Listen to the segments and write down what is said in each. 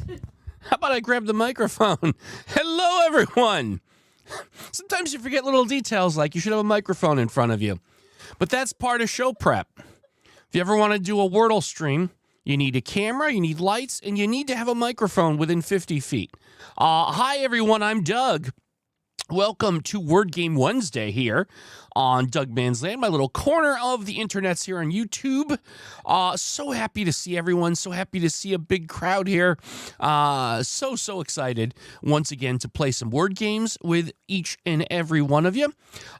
How about I grab the microphone? Hello, everyone. Sometimes you forget little details like you should have a microphone in front of you. But that's part of show prep. If you ever want to do a Wordle stream, you need a camera, you need lights, and you need to have a microphone within 50 feet. Hi, everyone. I'm Doug. Welcome to Word Game Wednesday here on Doug Man's Land, my little corner of the internets here on YouTube. So happy to see everyone. So happy to see a big crowd here. So excited once again to play some word games with each and every one of you.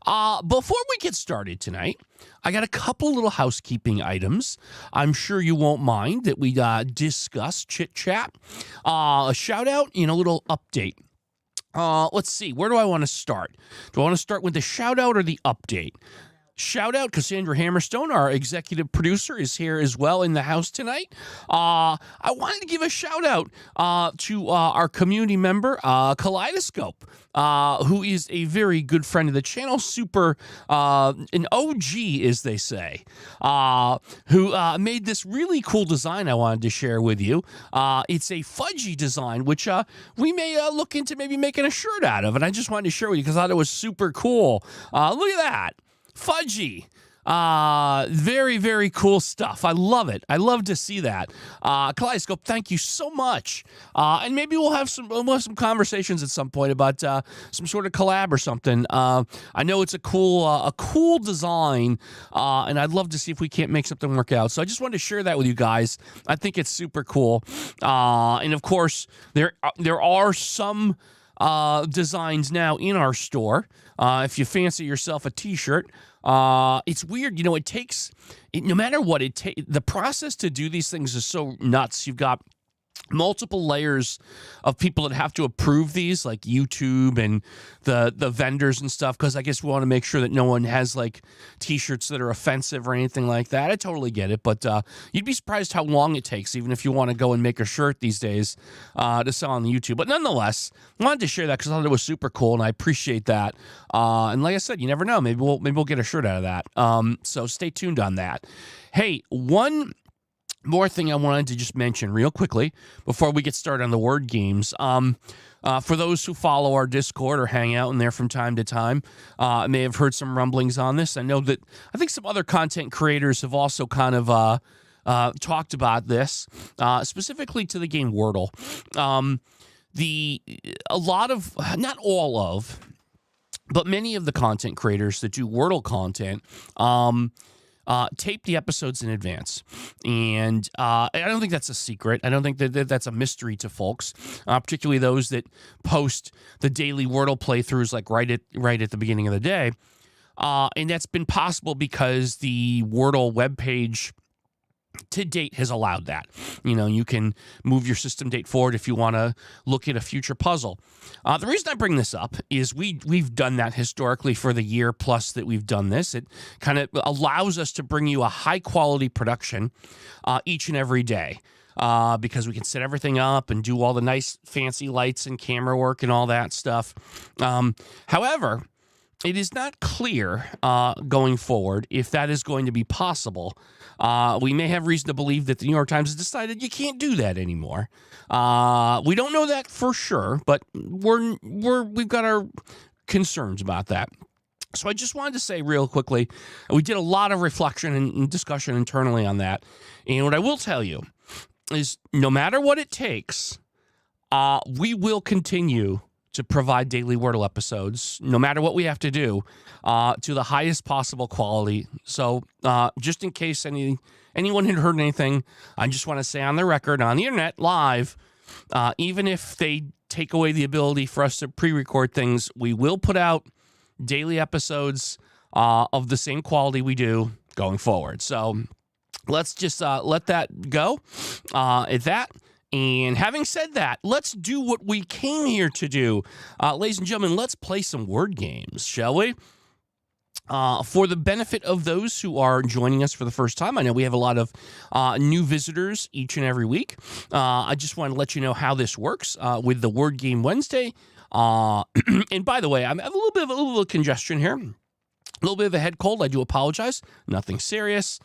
Before we get started tonight, I got a couple little housekeeping items. I'm sure you won't mind that we discuss, chit-chat. A shout-out and a little update. Let's see. Where do I want to start? Do I want to start with the shout out or the update? Shout out, Cassandra Hammerstone, our executive producer, is here as well in the house tonight. I wanted to give a shout out to our community member, Kaleidoscope, who is a very good friend of the channel, super, an OG, as they say, who made this really cool design I wanted to share with you. It's a fudgy design, which we may look into maybe making a shirt out of, and I just wanted to share with you because I thought it was super cool. Look at that. Fudgy. Very, very cool stuff. I love it. I love to see that. Kaleidoscope, thank you so much. And maybe we'll have some conversations at some point about some sort of collab or something. I know it's a cool design, and I'd love to see if we can't make something work out. So I just wanted to share that with you guys. I think it's super cool. And of course, there are some designs now in our store. If you fancy yourself a t-shirt, it's weird. You know, no matter what it takes, the process to do these things is so nuts. You've got multiple layers of people that have to approve these, like YouTube and the vendors and stuff, because I guess we want to make sure that no one has like t-shirts that are offensive or anything like that. I totally get it, but you'd be surprised how long it takes, even if you want to go and make a shirt these days to sell on YouTube. But nonetheless, I wanted to share that because I thought it was super cool, and I appreciate that. And like I said, you never know. Maybe we'll get a shirt out of that. So stay tuned on that. Hey, one more thing I wanted to just mention real quickly before we get started on the word games. For those who follow our Discord or hang out in there from time to time, may have heard some rumblings on this. I think some other content creators have also kind of talked about this, specifically to the game Wordle. Not all of, but many of the content creators that do Wordle content, tape the episodes in advance. And I don't think that's a secret. I don't think that that's a mystery to folks, particularly those that post the daily Wordle playthroughs like right at the beginning of the day. And that's been possible because the Wordle webpage to date has allowed that. You know, you can move your system date forward if you want to look at a future puzzle. The reason I bring this up is we've done that historically for the year plus that we've done this. It kind of allows us to bring you a high quality production each and every day. Because we can set everything up and do all the nice fancy lights and camera work and all that stuff. However, it is not clear going forward if that is going to be possible. We may have reason to believe that the New York Times has decided you can't do that anymore. We don't know that for sure, but we've got our concerns about that. So I just wanted to say real quickly, we did a lot of reflection and discussion internally on that. And what I will tell you is no matter what it takes, we will continue to provide daily Wordle episodes, no matter what we have to do, to the highest possible quality. So just in case anyone had heard anything, I just want to say on the record, on the internet, live, even if they take away the ability for us to pre-record things, we will put out daily episodes of the same quality we do going forward. So let's just let that go at that. And having said that, let's do what we came here to do. Ladies and gentlemen, let's play some word games, shall we? For the benefit of those who are joining us for the first time, I know we have a lot of new visitors each and every week. I just want to let you know how this works with the Word Game Wednesday. And by the way, I have a little bit of congestion here, a little bit of a head cold. I do apologize. Nothing serious.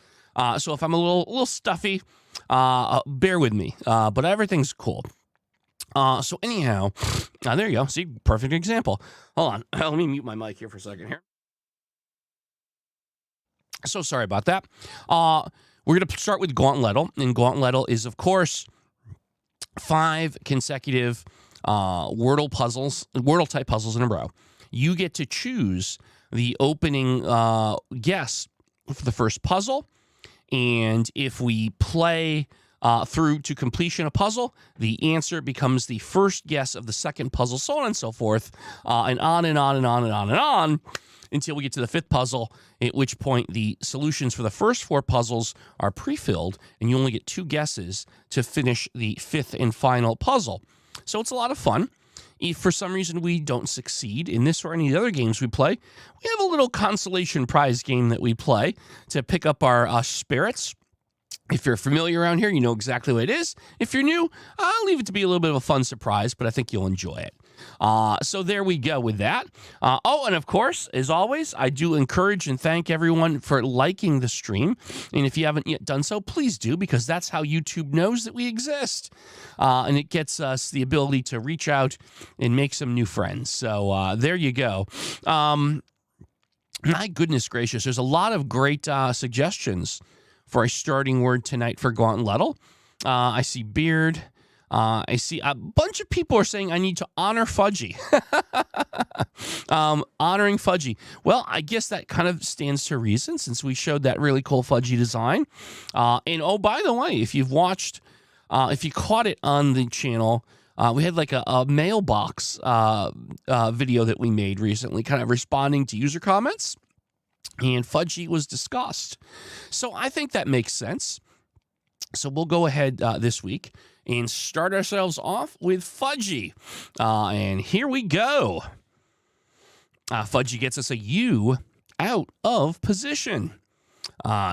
So if I'm a little stuffy, bear with me. But everything's cool. So anyhow, there you go. See, perfect example. Hold on. Let me mute my mic here for a second here. So sorry about that. We're going to start with Gauntlettle. And Gauntlettle is, of course, 5 consecutive Wordle type puzzles in a row. You get to choose the opening guess for the first puzzle. And if we play through to completion a puzzle, the answer becomes the first guess of the second puzzle, so on and so forth, and on and on and on and on and on until we get to the 5th puzzle, at which point the solutions for the first 4 puzzles are pre-filled, and you only get 2 guesses to finish the 5th and final puzzle. So it's a lot of fun. If for some reason we don't succeed in this or any of the other games we play, we have a little consolation prize game that we play to pick up our spirits. If you're familiar around here, you know exactly what it is. If you're new, I'll leave it to be a little bit of a fun surprise, but I think you'll enjoy it. So there we go with that. And of course, as always, I do encourage and thank everyone for liking the stream. And if you haven't yet done so, please do, because that's how YouTube knows that we exist. And it gets us the ability to reach out and make some new friends. So there you go. My goodness gracious, there's a lot of great suggestions for a starting word tonight for Gauntlettle. I see beard. I see a bunch of people are saying I need to honor Fudgy. Honoring Fudgy. Well, I guess that kind of stands to reason since we showed that really cool Fudgy design. And oh, by the way, if you've watched, if you caught it on the channel, we had like a mailbox video that we made recently, kind of responding to user comments. And Fudgy was discussed. So I think that makes sense. So we'll go ahead this week and start ourselves off with Fudgy. And here we go. Fudgy gets us a U out of position.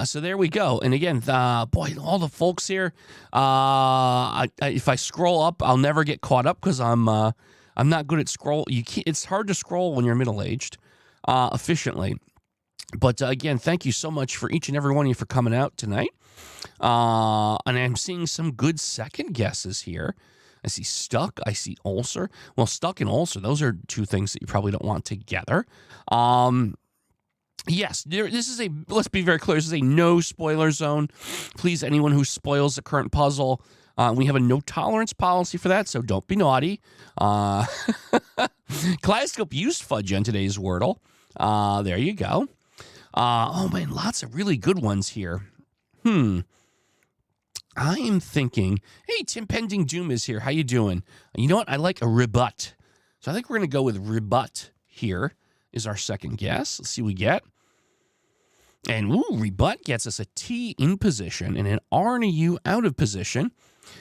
So there we go. And again, boy, all the folks here, if I scroll up, I'll never get caught up because I'm not good at scroll. It's hard to scroll when you're middle-aged efficiently. But again, thank you so much for each and every one of you for coming out tonight. And I'm seeing some good second guesses here. I see stuck. I see ulcer. Well, stuck and ulcer, those are 2 things that you probably don't want together. Yes, this is let's be very clear, this is a no spoiler zone. Please, anyone who spoils the current puzzle, we have a no tolerance policy for that, so don't be naughty. Kaleidoscope used Fudge on today's Wordle. There you go. Oh, man, lots of really good ones here. I am thinking, hey, Tim Pending Doom is here. How you doing? You know what? I like a rebut. So I think we're going to go with rebut here is our second guess. Let's see what we get. And, rebut gets us a T in position and an R and a U out of position.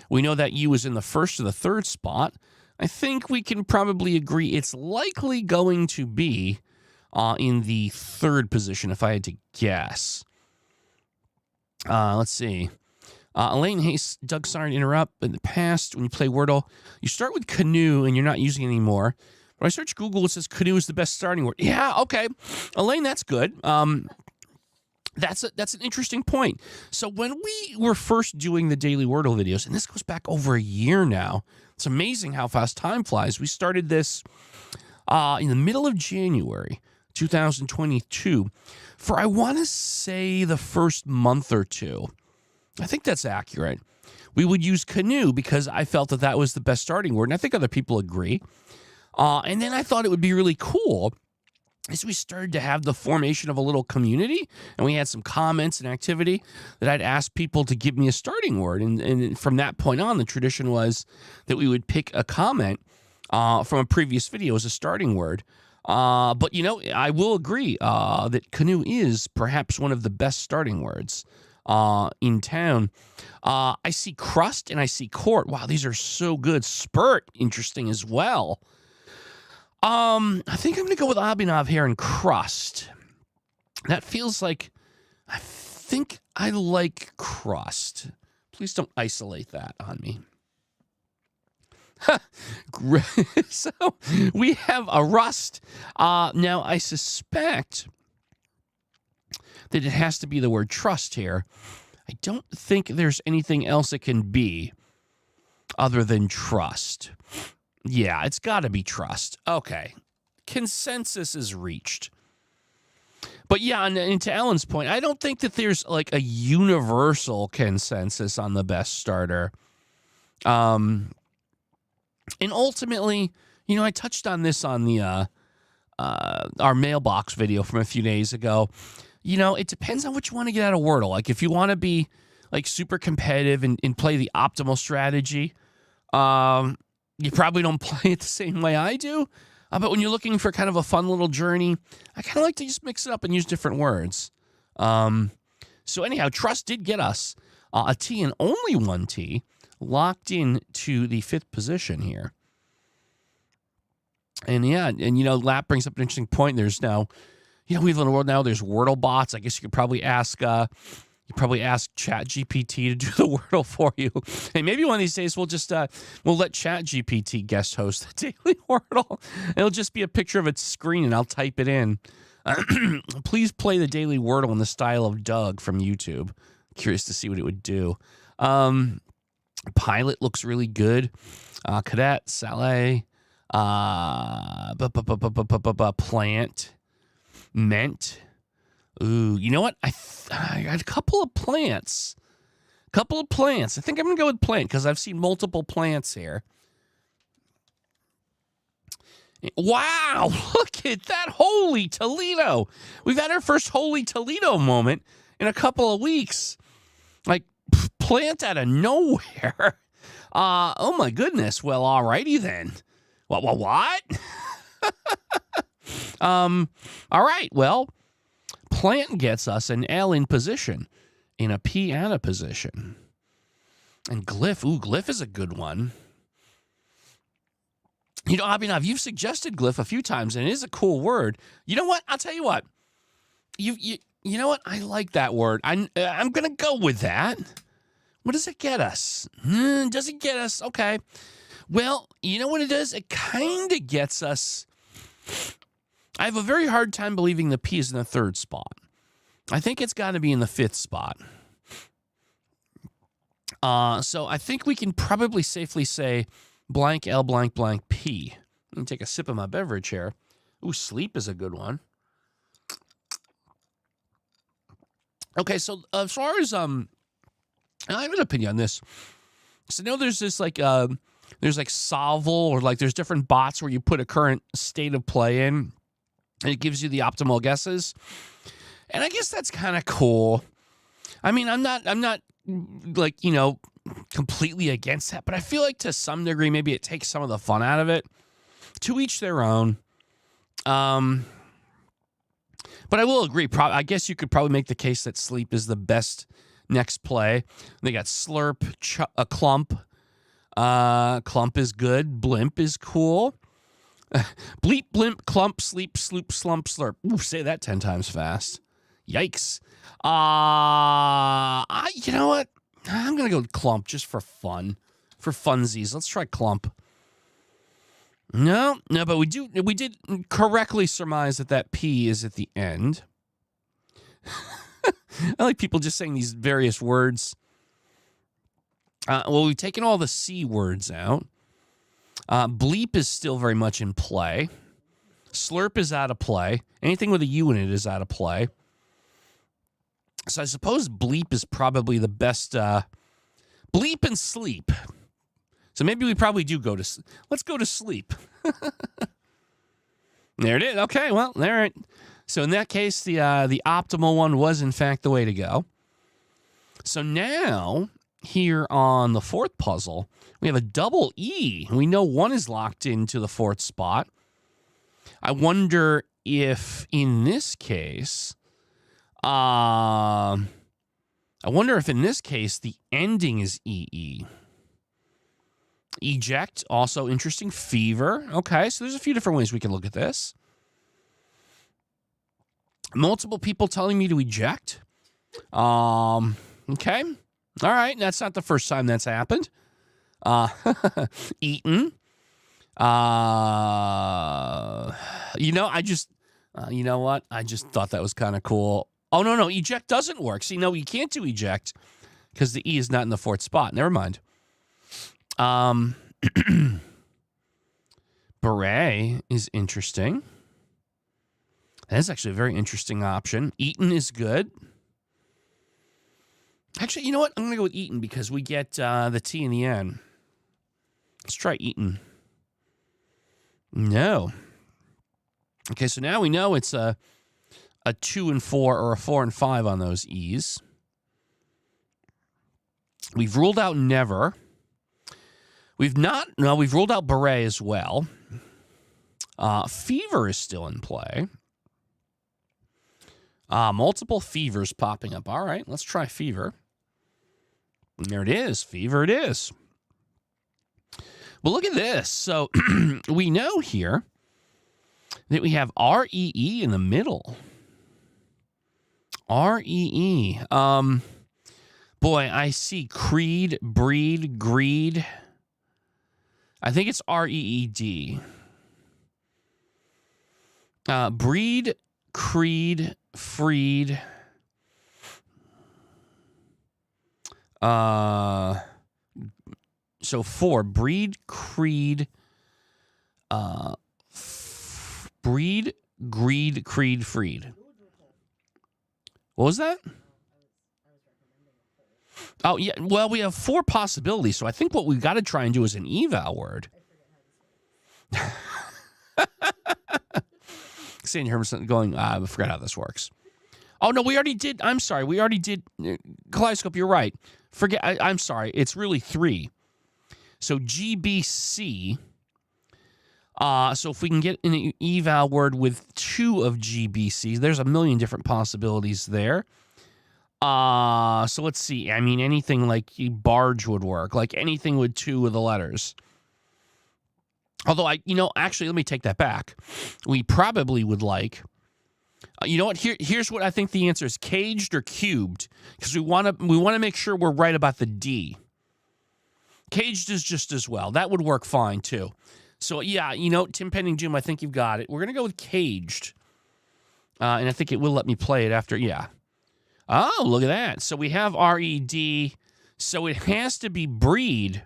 We know that U is in the first or the third spot. I think we can probably agree it's likely going to be in the 3rd position, if I had to guess. Let's see. Elaine Hayes, Doug, sorry to interrupt. In the past, when you play Wordle, you start with canoe and you're not using it anymore. When I search Google, it says canoe is the best starting word. Yeah, okay. Elaine, that's good. That's an interesting point. So when we were first doing the daily Wordle videos, and this goes back over a year now, it's amazing how fast time flies. We started this in the middle of January 2022 for, I want to say, the first month or 2. I think that's accurate. We would use canoe because I felt that was the best starting word, and I think other people agree. And then I thought it would be really cool as we started to have the formation of a little community, and we had some comments and activity that I'd ask people to give me a starting word. And from that point on, the tradition was that we would pick a comment from a previous video as a starting word. But, you know, I will agree that canoe is perhaps one of the best starting words in town. I see crust and I see court. Wow, these are so good. Spurt, interesting as well. I think I'm going to go with Abhinav here and crust. That feels like, I think I like crust. Please don't isolate that on me. So we have a rust. Now, I suspect that it has to be the word trust here. I don't think there's anything else it can be other than trust. Yeah, it's got to be trust. Okay. Consensus is reached. But yeah, and to Alan's point, I don't think that there's like a universal consensus on the best starter. And ultimately, I touched on this on the our mailbox video from a few days ago. It depends on what you want to get out of Wordle. Like if you want to be like super competitive and play the optimal strategy, you probably don't play it the same way I do. But when you're looking for kind of a fun little journey, I kind of like to just mix it up and use different words. So anyhow, trust did get us a T and only one T locked in to the 5th position here. And yeah, and Lap brings up an interesting point. There's now, we live in a world now, there's Wordle bots. I guess you could probably ask ChatGPT to do the Wordle for you. Hey, maybe one of these days we'll just we'll let ChatGPT guest host the daily Wordle. It'll just be a picture of its screen, and I'll type it in. Please play the daily Wordle in the style of Doug from YouTube. Curious to see what it would do. Pilot looks really good. Cadet, Saleh, Plant, Ment. Ooh, you know what? I got a couple of plants. I think I'm going to go with plant because I've seen multiple plants here. Wow, look at that Holy Toledo. We've had our first Holy Toledo moment in a couple of weeks. Like, plant out of nowhere. Oh, my goodness. Well, all righty then. What? All right, well. Plant gets us an L in position, in a P and a position. And glyph, glyph is a good one. Abhinav, you've suggested glyph a few times, and it is a cool word. You know what? I'll tell you what. You know what? I like that word. I'm going to go with that. What does it get us? Does it get us? Okay. Well, you know what it does? It kind of gets us... I have a very hard time believing the P is in the 3rd spot. I think it's got to be in the 5th spot. So I think we can probably safely say blank L blank blank P. Let me take a sip of my beverage here. Ooh, sleep is a good one. Okay, so as far as I have an opinion on this. So now there's this there's Solval, or there's different bots where you put a current state of play in. And it gives you the optimal guesses. And I guess that's kind of cool. I mean, I'm not completely against that, but I feel like to some degree maybe it takes some of the fun out of it. To each their own. But I will agree. I guess you could probably make the case that sleep is the best next play. They got slurp, clump. Clump is good. Blimp is cool. Bleep, blimp, clump, sleep, sloop, slump, slurp. Ooh, say that 10 times fast. Yikes. You know what? I'm going to go with clump just for fun. For funsies. Let's try clump. No, but we did correctly surmise that P is at the end. I like people just saying these various words. Well, we've taken all the C words out. Bleep is still very much in play. Slurp is out of play. Anything with a U in it is out of play. So I suppose bleep is probably the best. Bleep and sleep. So maybe we probably do go to... Let's go to sleep. There it is. Okay, well, all right. So in that case, the optimal one was, in fact, the way to go. So now, here on the 4th puzzle... We have a double E. We know one is locked into the 4th spot. I wonder if in this case, the ending is EE. Eject, also interesting. Fever. Okay, so there's a few different ways we can look at this. Multiple people telling me to eject. Okay. All right, that's not the first time that's happened. Eaten. You know what? I just thought that was kind of cool. Oh, no, eject doesn't work. See, no, you can't do eject because the E is not in the 4th spot. Never mind. Beret is interesting. That's actually a very interesting option. Eaton is good. Actually, you know what? I'm going to go with Eaton because we get the T in the end. Let's try Eaton. No. Okay, so now we know it's a 2 and 4 or a 4 and 5 on those E's. We've ruled out never. We've ruled out beret as well. Fever is still in play. Multiple fevers popping up. All right, let's try fever. And there it is. Fever it is. Well, look at this. So we know here that we have R-E-E in the middle. R-E-E. Boy, I see creed, breed, greed. I think it's R-E-E-D. Breed, creed, freed. So 4, breed, creed, breed, greed, creed, freed. What was that? Oh, yeah. Well, we have 4 possibilities, so I think what we've got to try and do is an eval word. Seeing her going, I forgot how this works. Oh, no, we already did. I'm sorry. We already did. Kaleidoscope, you're right. Forget. I'm sorry. It's really 3. So GBC. So if we can get an eval word with 2 of GBC, there's a million different possibilities there. So let's see. I mean, anything like barge would work. Like anything with 2 of the letters. Although actually, let me take that back. We probably would like. You know what? Here's what I think the answer is: caged or cubed, because we want to make sure we're right about the D. Caged is just as well. That would work fine too. So yeah, Tim Pending Doom, I think you've got it. We're gonna go with caged, and I think it will let me play it after. Yeah. Oh, look at that. So we have R-E-D. So it has to be breed.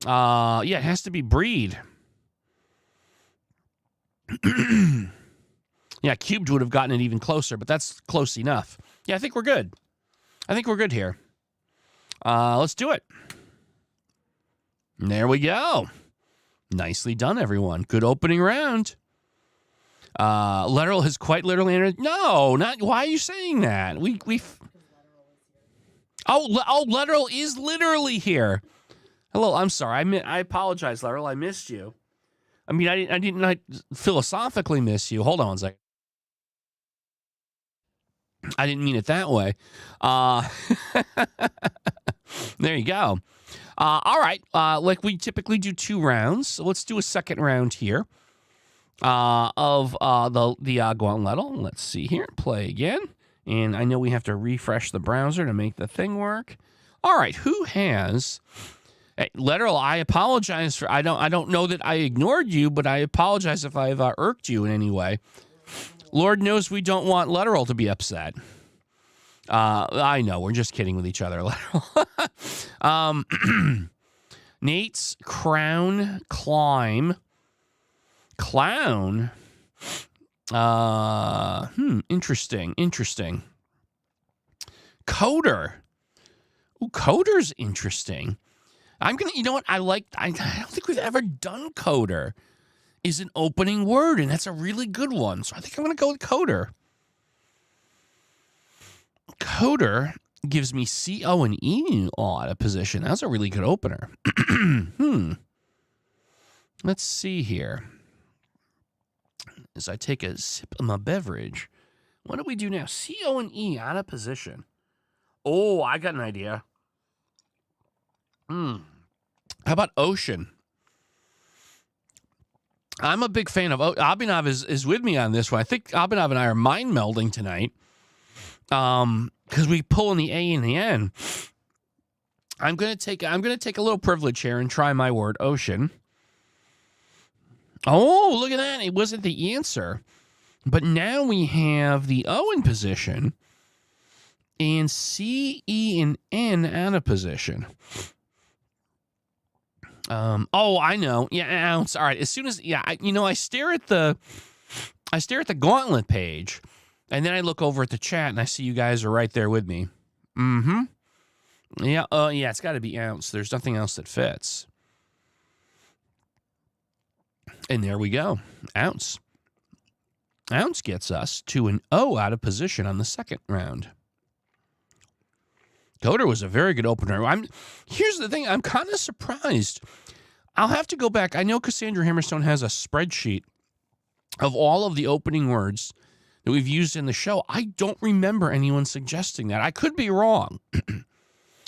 Yeah, it has to be breed. Yeah, cubed would have gotten it even closer, but that's close enough. Yeah, I think we're good. I think we're good here. Let's do it. There we go. Nicely done, everyone. Good opening round. Literal has quite literally entered. No, not. Why are you saying that? Oh, literal is literally here. Hello, I'm sorry. I apologize, literal. I missed you. I mean, I didn't philosophically miss you. Hold on one second. I didn't mean it that way. There you go. All right. Like we typically do 2 rounds. So let's do a second round here of the Gauntlettle. Let's see here. Play again. And I know we have to refresh the browser to make the thing work. All right. Who has... Hey, literal, I apologize for... I don't know that I ignored you, but I apologize if I've irked you in any way. Lord knows we don't want literal to be upset. I know, we're just kidding with each other, literal. Nate's crown, climb, clown. Interesting. Coder. Ooh, coder's interesting. I'm gonna, you know what? I don't think we've ever done coder. Is an opening word, and that's a really good one. So I think I'm gonna go with coder. Coder gives me C-O and E out of position. That's a really good opener. Let's see here. As I take a sip of my beverage, what do we do now? C-O and E out of position. Oh, I got an idea. How about ocean? I'm a big fan of Abhinav is with me on this one. I think Abhinav and I are mind melding tonight. Because we pull in the A and the N. I'm gonna take a little privilege here and try my word, ocean. Oh, look at that. It wasn't the answer. But now we have the O in position and C, E, and N out of position. Oh, I know. Yeah, ounce. All right. As soon as I stare at the Gauntlet page, and then I look over at the chat, and I see you guys are right there with me. Mm-hmm. Yeah. Yeah. It's got to be ounce. There's nothing else that fits. And there we go. Ounce. Ounce gets us to an O out of position on the second round. Coder was a very good opener. Here's the thing. I'm kind of surprised. I'll have to go back. I know Cassandra Hammerstone has a spreadsheet of all of the opening words that we've used in the show. I don't remember anyone suggesting that. I could be wrong.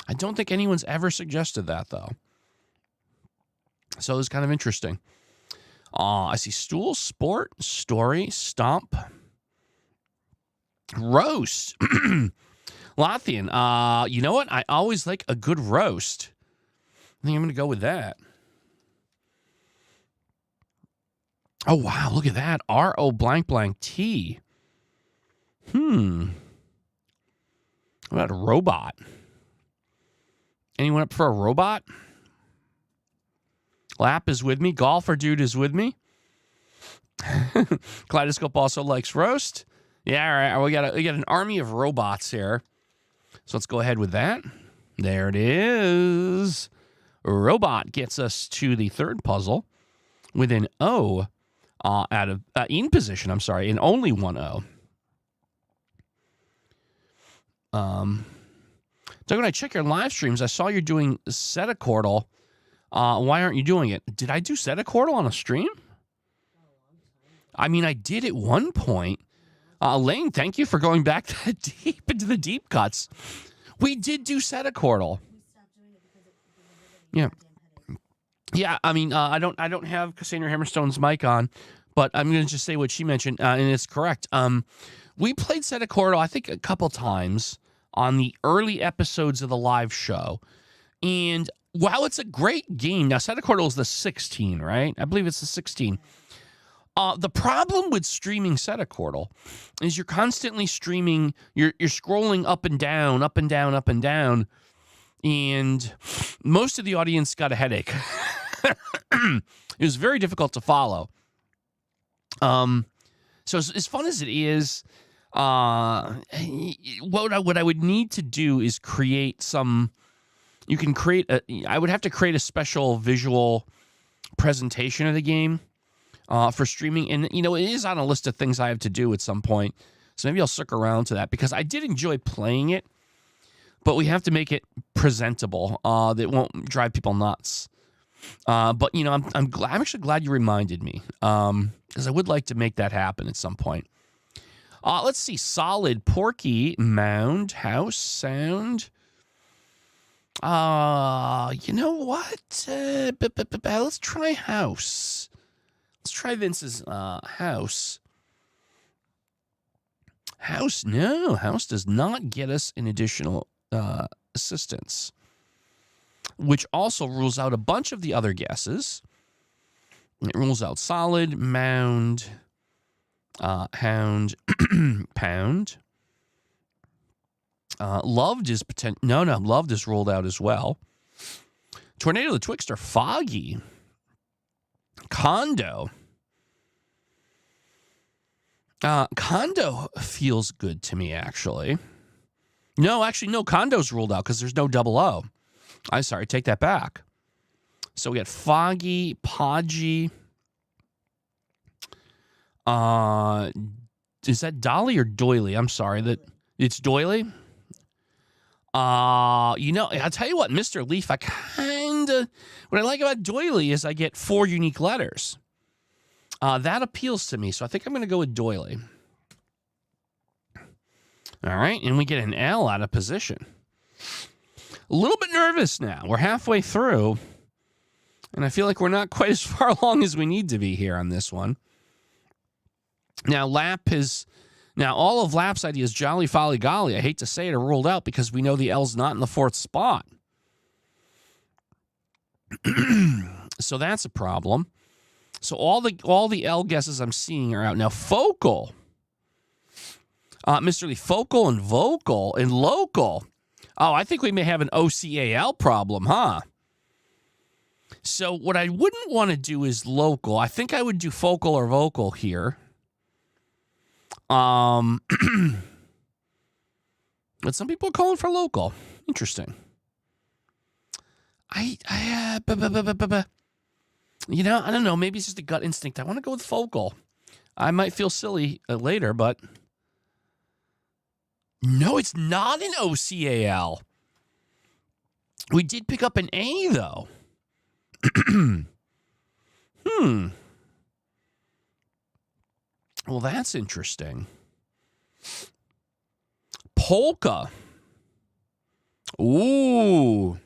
I don't think anyone's ever suggested that, though. So it's kind of interesting. I see stool, sport, story, stomp, roast. Lothian, you know what? I always like a good roast. I think I'm going to go with that. Oh, wow. Look at that. R-O blank blank T. What about a robot? Anyone up for a robot? Lap is with me. Golfer dude is with me. Kaleidoscope also likes roast. Yeah, all right. We got an army of robots here. So let's go ahead with that. There it is. Robot gets us to the third puzzle with an O out of in position. I'm sorry, in only one O. So when I check your live streams, I saw you're doing set a Quartal. Why aren't you doing it? Did I do set a Quartal on a stream? I mean, I did at one point. Lane, thank you for going back that deep into the deep cuts. We did do set a Quartal. Yeah. Yeah, I mean, I don't have Cassandra Hammerstone's mic on, but I'm going to just say what she mentioned, and it's correct. We played set a Quartal, I think, a couple times on the early episodes of the live show. And while it's a great game, now set a Quartal is the 16, right? I believe it's the 16. The problem with streaming set a Quartal is you're constantly streaming, you're scrolling up and down, up and down, up and down, and most of the audience got a headache. It was very difficult to follow. So as fun as it is, what I would need to do is create some. You can create I would have to create a special visual presentation of the game for streaming, and it is on a list of things I have to do at some point. So maybe I'll stick around to that because I did enjoy playing it, but we have to make it presentable that won't drive people nuts. But I'm actually glad you reminded me because I would like to make that happen at some point. Let's see. Solid, porky, mound, house, sound. You know what? Let's try house. Let's try Vince's house. House, no. House does not get us an additional assistance, which also rules out a bunch of the other guesses. It rules out solid, mound, hound, pound. Loved is loved is ruled out as well. Tornado the Twixter, foggy, condo. Condo feels good to me, actually. No, condo's ruled out because there's no double O. I'm sorry, take that back. So we got foggy, podgy. Is that Dolly or Doily? I'm sorry, it's Doily. I'll tell you what, Mr. Leaf, what I like about Doily is I get 4 unique letters. That appeals to me, so I think I'm going to go with Doily. All right, and we get an L out of position. A little bit nervous now. We're halfway through, and I feel like we're not quite as far along as we need to be here on this one. Now, all of Lap's ideas, Jolly, Folly, Golly, I hate to say it, are ruled out because we know the L's not in the 4th spot. So that's a problem. So all the L guesses I'm seeing are out. Now, focal. Mr. Lee, focal and vocal and local. Oh, I think we may have an OCAL problem, huh? So what I wouldn't want to do is local. I think I would do focal or vocal here. But some people are calling for local. Interesting. I don't know. Maybe it's just a gut instinct. I want to go with focal. I might feel silly later, but no, it's not an OCAL. We did pick up an A, though. Well, that's interesting. Polka. Ooh.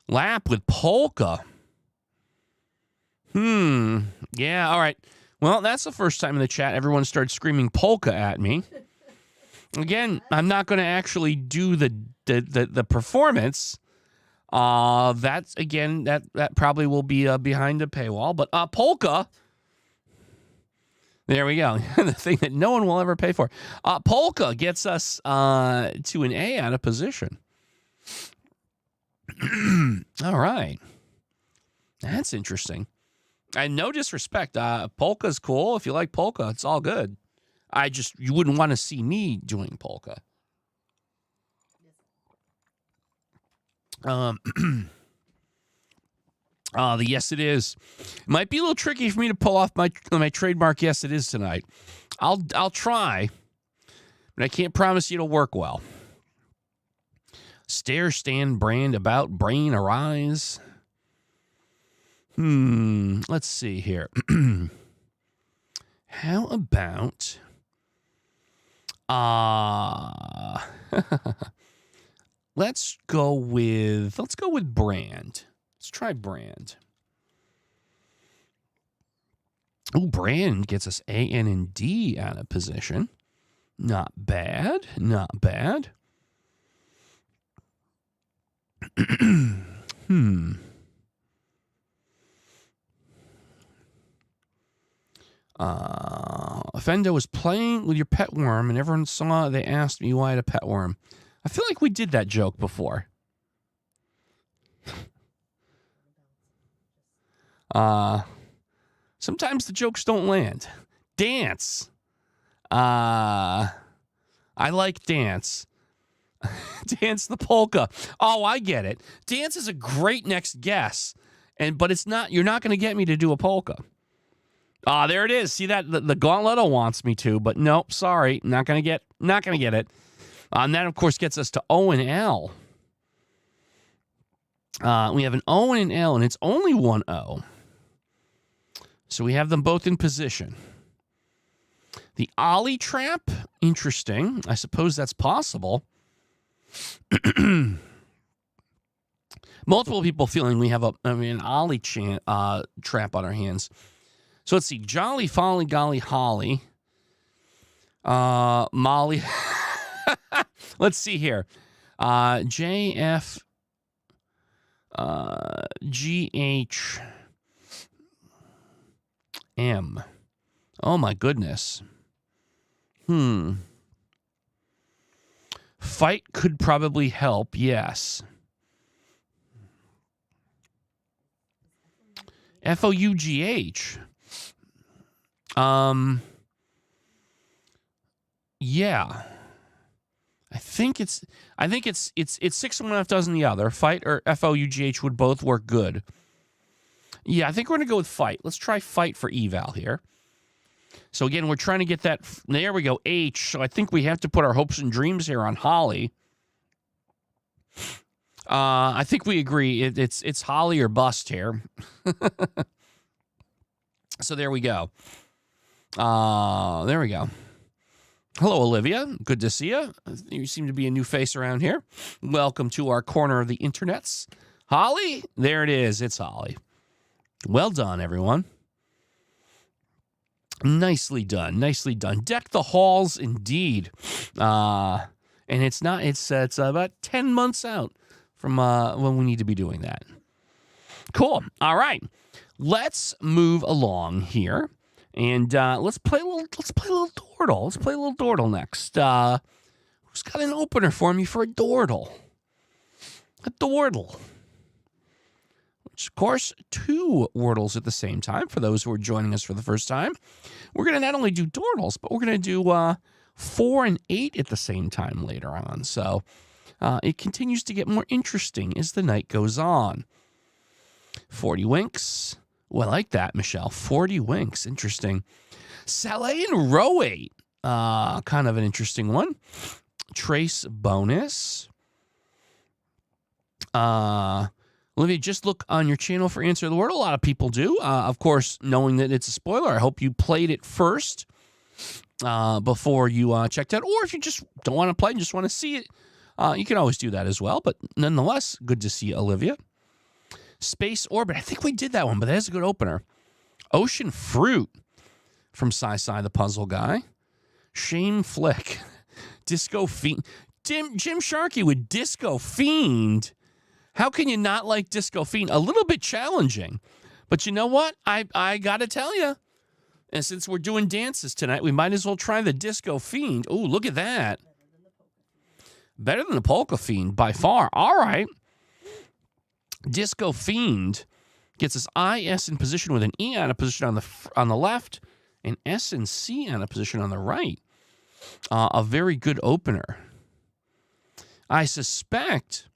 Lap with polka. Yeah, all right. Well, that's the first time in the chat everyone started screaming polka at me. Again, I'm not going to actually do the performance. That's again that probably will be behind a paywall. But polka. There we go. The thing that no one will ever pay for. Polka gets us to an A out of position. All right. That's interesting. And no disrespect. Polka's cool. If you like polka, it's all good. You wouldn't want to see me doing polka. The yes it is. It might be a little tricky for me to pull off my trademark yes it is tonight. I'll try, but I can't promise you it'll work well. Stare, stand, brand, about, brain, arise. Let's see here. How about let's go with brand. Let's try brand. Oh, brand gets us A, N, and D out of position. Not bad. Not bad. Fendo was playing with your pet worm, and everyone saw. They asked me why I had a pet worm. I feel like we did that joke before. Sometimes the jokes don't land. Dance. I like dance. Dance the polka. Oh, I get it. Dance is a great next guess, but it's not. You're not going to get me to do a polka. There it is. See that the Gauntlettle wants me to, but nope. Sorry, not gonna get it. And that of course gets us to O and L. We have an O and an L, and it's only one O. So we have them both in position. The Ollie trap, interesting. I suppose that's possible. Multiple people feeling we have an Ollie trap on our hands. So let's see. Jolly, Folly, Golly, Holly. Molly. Let's see here. JF. GH. M. Oh my goodness. Fight could probably help, yes. FOUGH. Yeah. I think it's 6 and 1 half dozen the other. Fight or FOUGH would both work good. Yeah, I think we're going to go with fight. Let's try fight for eval here. So again, we're trying to get that. There we go, H. So I think we have to put our hopes and dreams here on Holly. I think we agree. It's Holly or bust here. So there we go. There we go. Hello, Olivia. Good to see you. You seem to be a new face around here. Welcome to our corner of the internets. Holly? There it is. It's Holly. Well done, everyone. Nicely done. Nicely done. Deck the halls, indeed. And it's about 10 months out from when we need to be doing that. Cool. All right. Let's move along here. And let's play a little Dordle. Let's play a little Dordle next. Who's got an opener for me for a Dordle? A Dordle. of course, 2 Wordles at the same time for those who are joining us for the first time. We're going to not only do Dordles, but we're going to do 4 and 8 at the same time later on. So it continues to get more interesting as the night goes on. 40 winks. Well, I like that, Michelle. 40 winks. Interesting. Salé and Roate. Kind of an interesting one. Trace bonus. Olivia, just look on your channel for Answer the Word. A lot of people do. Of course, knowing that it's a spoiler, I hope you played it first before you checked out. Or if you just don't want to play and just want to see it, you can always do that as well. But nonetheless, good to see you, Olivia. Space Orbit. I think we did that one, but that is a good opener. Ocean Fruit from Sci-Sci the Puzzle Guy. Shame Flick. Disco Fiend. Jim Sharkey with Disco Fiend. How can you not like Disco Fiend? A little bit challenging. But you know what? I got to tell you. And since we're doing dances tonight, we might as well try the Disco Fiend. Oh, look at that. Better than the Polka Fiend by far. All right. Disco Fiend gets us I, S in position with an E out of position on the left and S and C out of position on the right. A very good opener. I suspect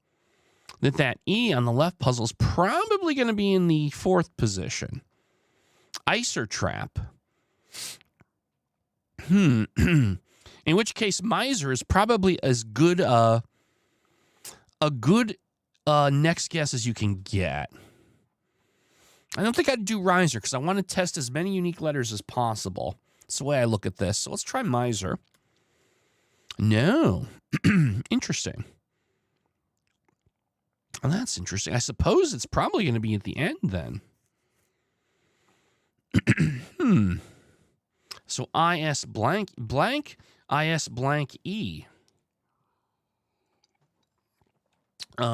that E on the left puzzle is probably going to be in the 4th position. Icer Trap. In which case, Miser is probably as good a good next guess as you can get. I don't think I'd do Riser because I want to test as many unique letters as possible. That's the way I look at this. So let's try Miser. No. Interesting. Well, that's interesting. I suppose it's probably going to be at the end then. So IS blank, IS blank E. A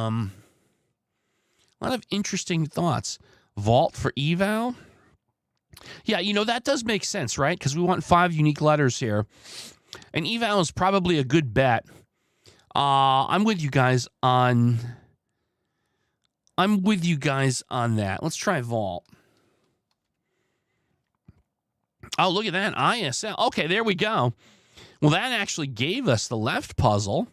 lot of interesting thoughts. Vault for eval. Yeah, you know, that does make sense, right? Because we want 5 unique letters here. And eval is probably a good bet. I'm with you guys on that. Let's try vault. Oh, look at that. ISL. Okay, there we go. Well, that actually gave us the left puzzle.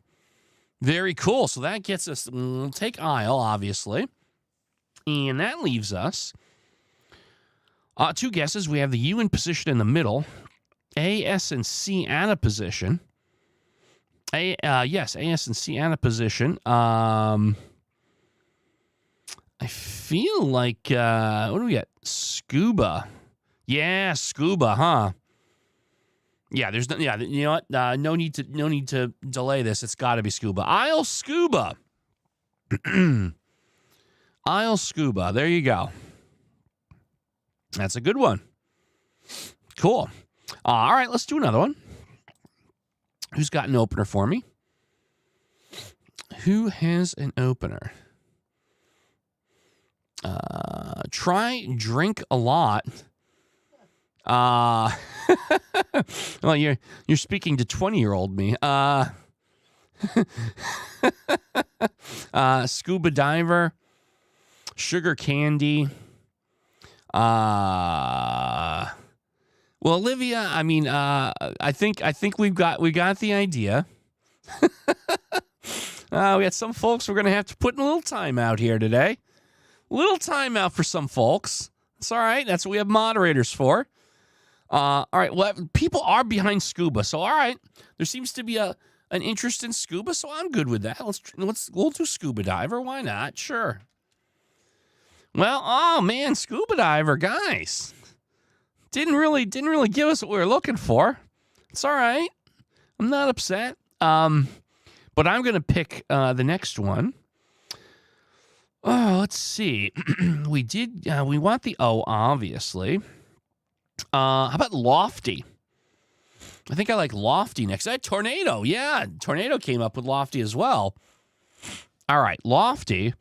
Very cool. So that gets us, we'll take Isle, obviously. And that leaves us 2 guesses. We have the U in position in the middle. A, S, and C out of position. Yes, A, S, and C out of position. I feel like, what do we got? Scuba. Yeah, scuba, huh? Yeah, there's no, yeah, you know what? No need to delay this. It's got to be scuba. Isle scuba. Isle scuba. There you go. That's a good one. Cool. All right, let's do another one. Who's got an opener for me? Who has an opener? Try drink a lot. Well, you're speaking to 20-year-old me. Scuba diver, sugar candy. Well, Olivia, I mean, I think we got the idea. We got some folks we're gonna have to put in a little time out here today. Little time out for some folks. It's all right. That's what we have moderators for. All right. Well, people are behind scuba, so all right. There seems to be an interest in scuba, so I'm good with that. We'll do scuba diver. Why not? Sure. Well, oh man, scuba diver, guys, didn't really give us what we were looking for. It's all right. I'm not upset. But I'm gonna pick the next one. Oh, let's see. We want the O, obviously. How about lofty? I think I like lofty next. I had tornado. Yeah, tornado came up with lofty as well. All right, lofty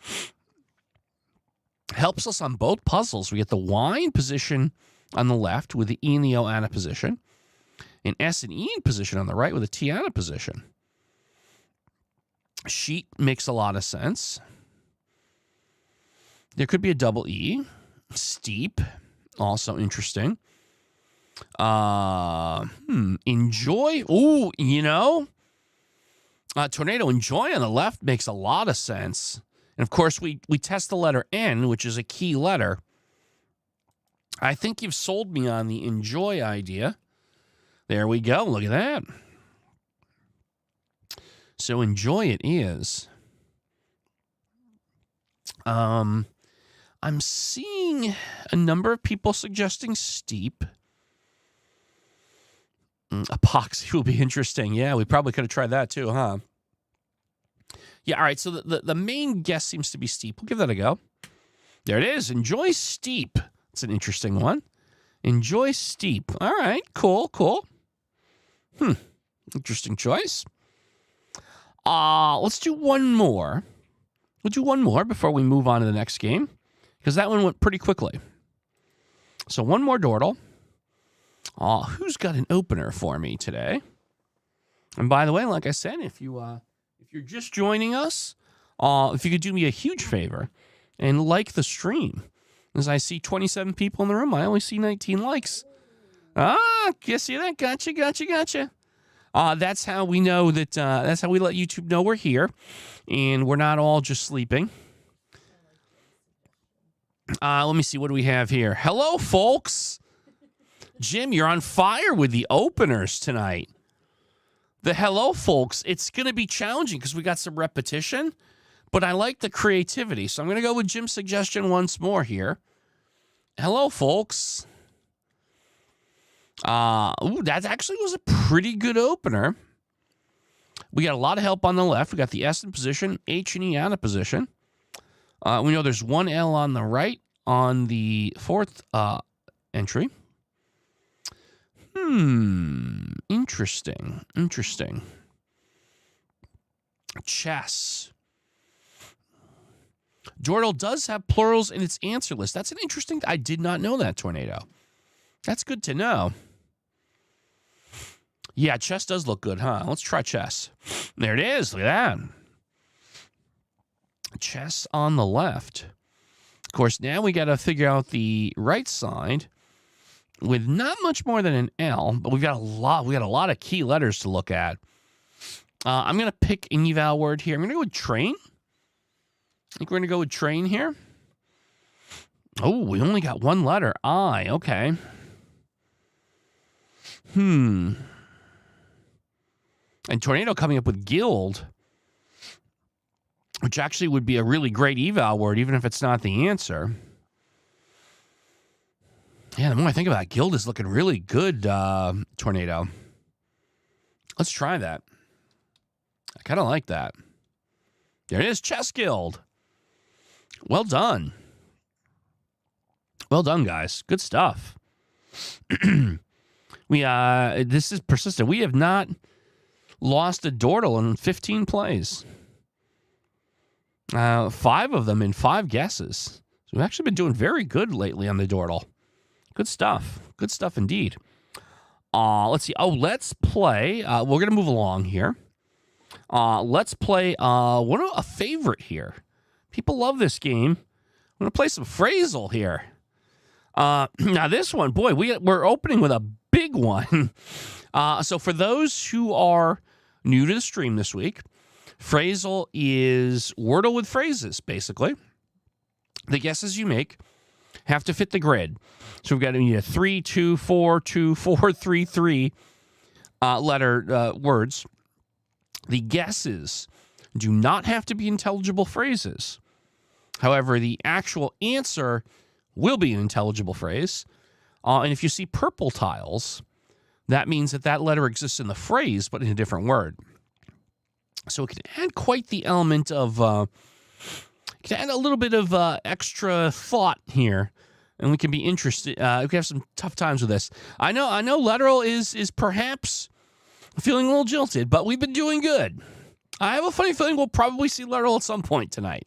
helps us on both puzzles. We get the Y in position on the left with the E and the O out of position, and S and E in position on the right with a T out of position. Sheet makes a lot of sense. There could be a double E. Steep, also interesting. Enjoy. Ooh, you know, tornado. Enjoy on the left makes a lot of sense. And of course, we test the letter N, which is a key letter. I think you've sold me on the enjoy idea. There we go. Look at that. So enjoy it is. I'm seeing a number of people suggesting steep. Epoxy will be interesting. Yeah, we probably could have tried that too, huh? Yeah, all right. So the main guess seems to be steep. We'll give that a go. There it is. Enjoy steep. It's an interesting one. Enjoy steep. All right. Cool. Interesting choice. Let's do one more. We'll do one more before we move on to the next game, because that one went pretty quickly. So one more Dordle. Who's got an opener for me today? And by the way, like I said, if you're just joining us, if you could do me a huge favor and like the stream. As I see 27 people in the room, I only see 19 likes. You see that? Gotcha. That's how we know that, that's how we let YouTube know we're here and we're not all just sleeping. Let me see. What do we have here? Hello, folks. Jim, you're on fire with the openers tonight. The hello, folks. It's going to be challenging because we got some repetition, but I like the creativity. So I'm going to go with Jim's suggestion once more here. Hello, folks. That actually was a pretty good opener. We got a lot of help on the left. We got the S in position, H and E out of position. We know there's one L on the right on the fourth entry. Interesting. Chess. Dordle does have plurals in its answer list. That's an interesting... I did not know that, Tornado. That's good to know. Yeah, chess does look good, huh? Let's try chess. There it is. Look at that. Chess on the left. Of course, now we got to figure out the right side with not much more than an L, but we got a lot of key letters to look at. I'm going to pick an eval word here. I'm going to go with train. I think we're going to go with train here. Oh, we only got one letter. I. Okay. And tornado coming up with guild, which actually would be a really great eval word, even if it's not the answer. Yeah, the more I think about it, guild is looking really good, tornado. Let's try that. I kind of like that. There it is, chess guild. Well done. Well done, guys. Good stuff. This is persistent. We have not lost a Dordle in 15 plays. 5 of them in 5 guesses. So we've actually been doing very good lately on the Dordle. Good stuff. Good stuff indeed. Let's see. Let's play. We're going to move along here. Let's play a favorite here. People love this game. I'm going to play some Phrasal here. Now this one, boy, we're opening with a big one. So for those who are new to the stream this week, Phrasal is Wordle with phrases, basically. The guesses you make have to fit the grid. So we've got a 3, 2, 4, 2, 4, 3, 3 letter words. The guesses do not have to be intelligible phrases. However, the actual answer will be an intelligible phrase. And if you see purple tiles, that means that letter exists in the phrase, but in a different word. So it can add quite the element of, it can add a little bit of extra thought here. And we can be interested, we can have some tough times with this. I know Lateral is perhaps feeling a little jilted, but we've been doing good. I have a funny feeling we'll probably see Lateral at some point tonight.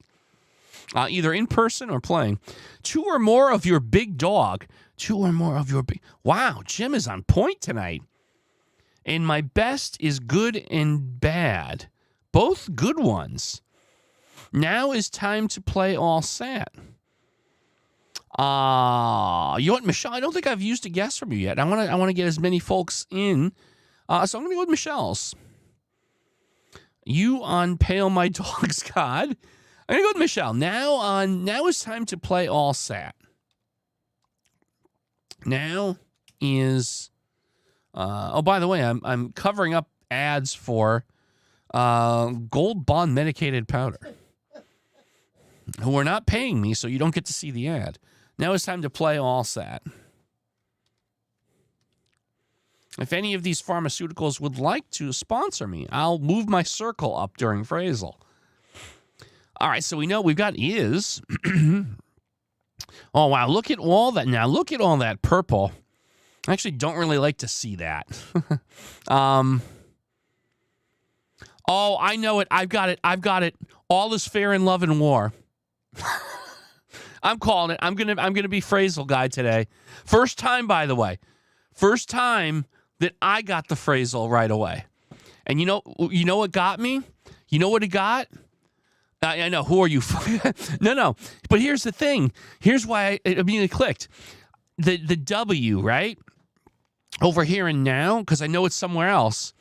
Either in person or playing. 2 or more of your big dog. 2 or more of your big... Wow, Jim is on point tonight. And my best is good and bad. Both good ones. Now is time to play all sat. You know what, Michelle? I don't think I've used a guess from you yet. I want to get as many folks in. So I'm going to go with Michelle's. You on Pale My Dog's God. I'm going to go with Michelle. Now is time to play all sat. Now is... oh, by the way, I'm covering up ads for Gold Bond Medicated Powder, who are not paying me, so you don't get to see the ad. Now it's time to play all sat. If any of these pharmaceuticals would like to sponsor me, I'll move my circle up during Phrasal. All right, so we know we've got is. Oh, wow, look at all that now. Look at all that purple. I actually don't really like to see that. Oh, I know it. I've got it. All is fair in love and war. I'm calling it. I'm gonna be Phrasal guy today. First time, by the way. First time that I got the Phrasal right away. And you know what got me? You know what it got? I know. Who are you? No. But here's the thing. Here's why it immediately clicked. The W, right? Over here and now, because I know it's somewhere else.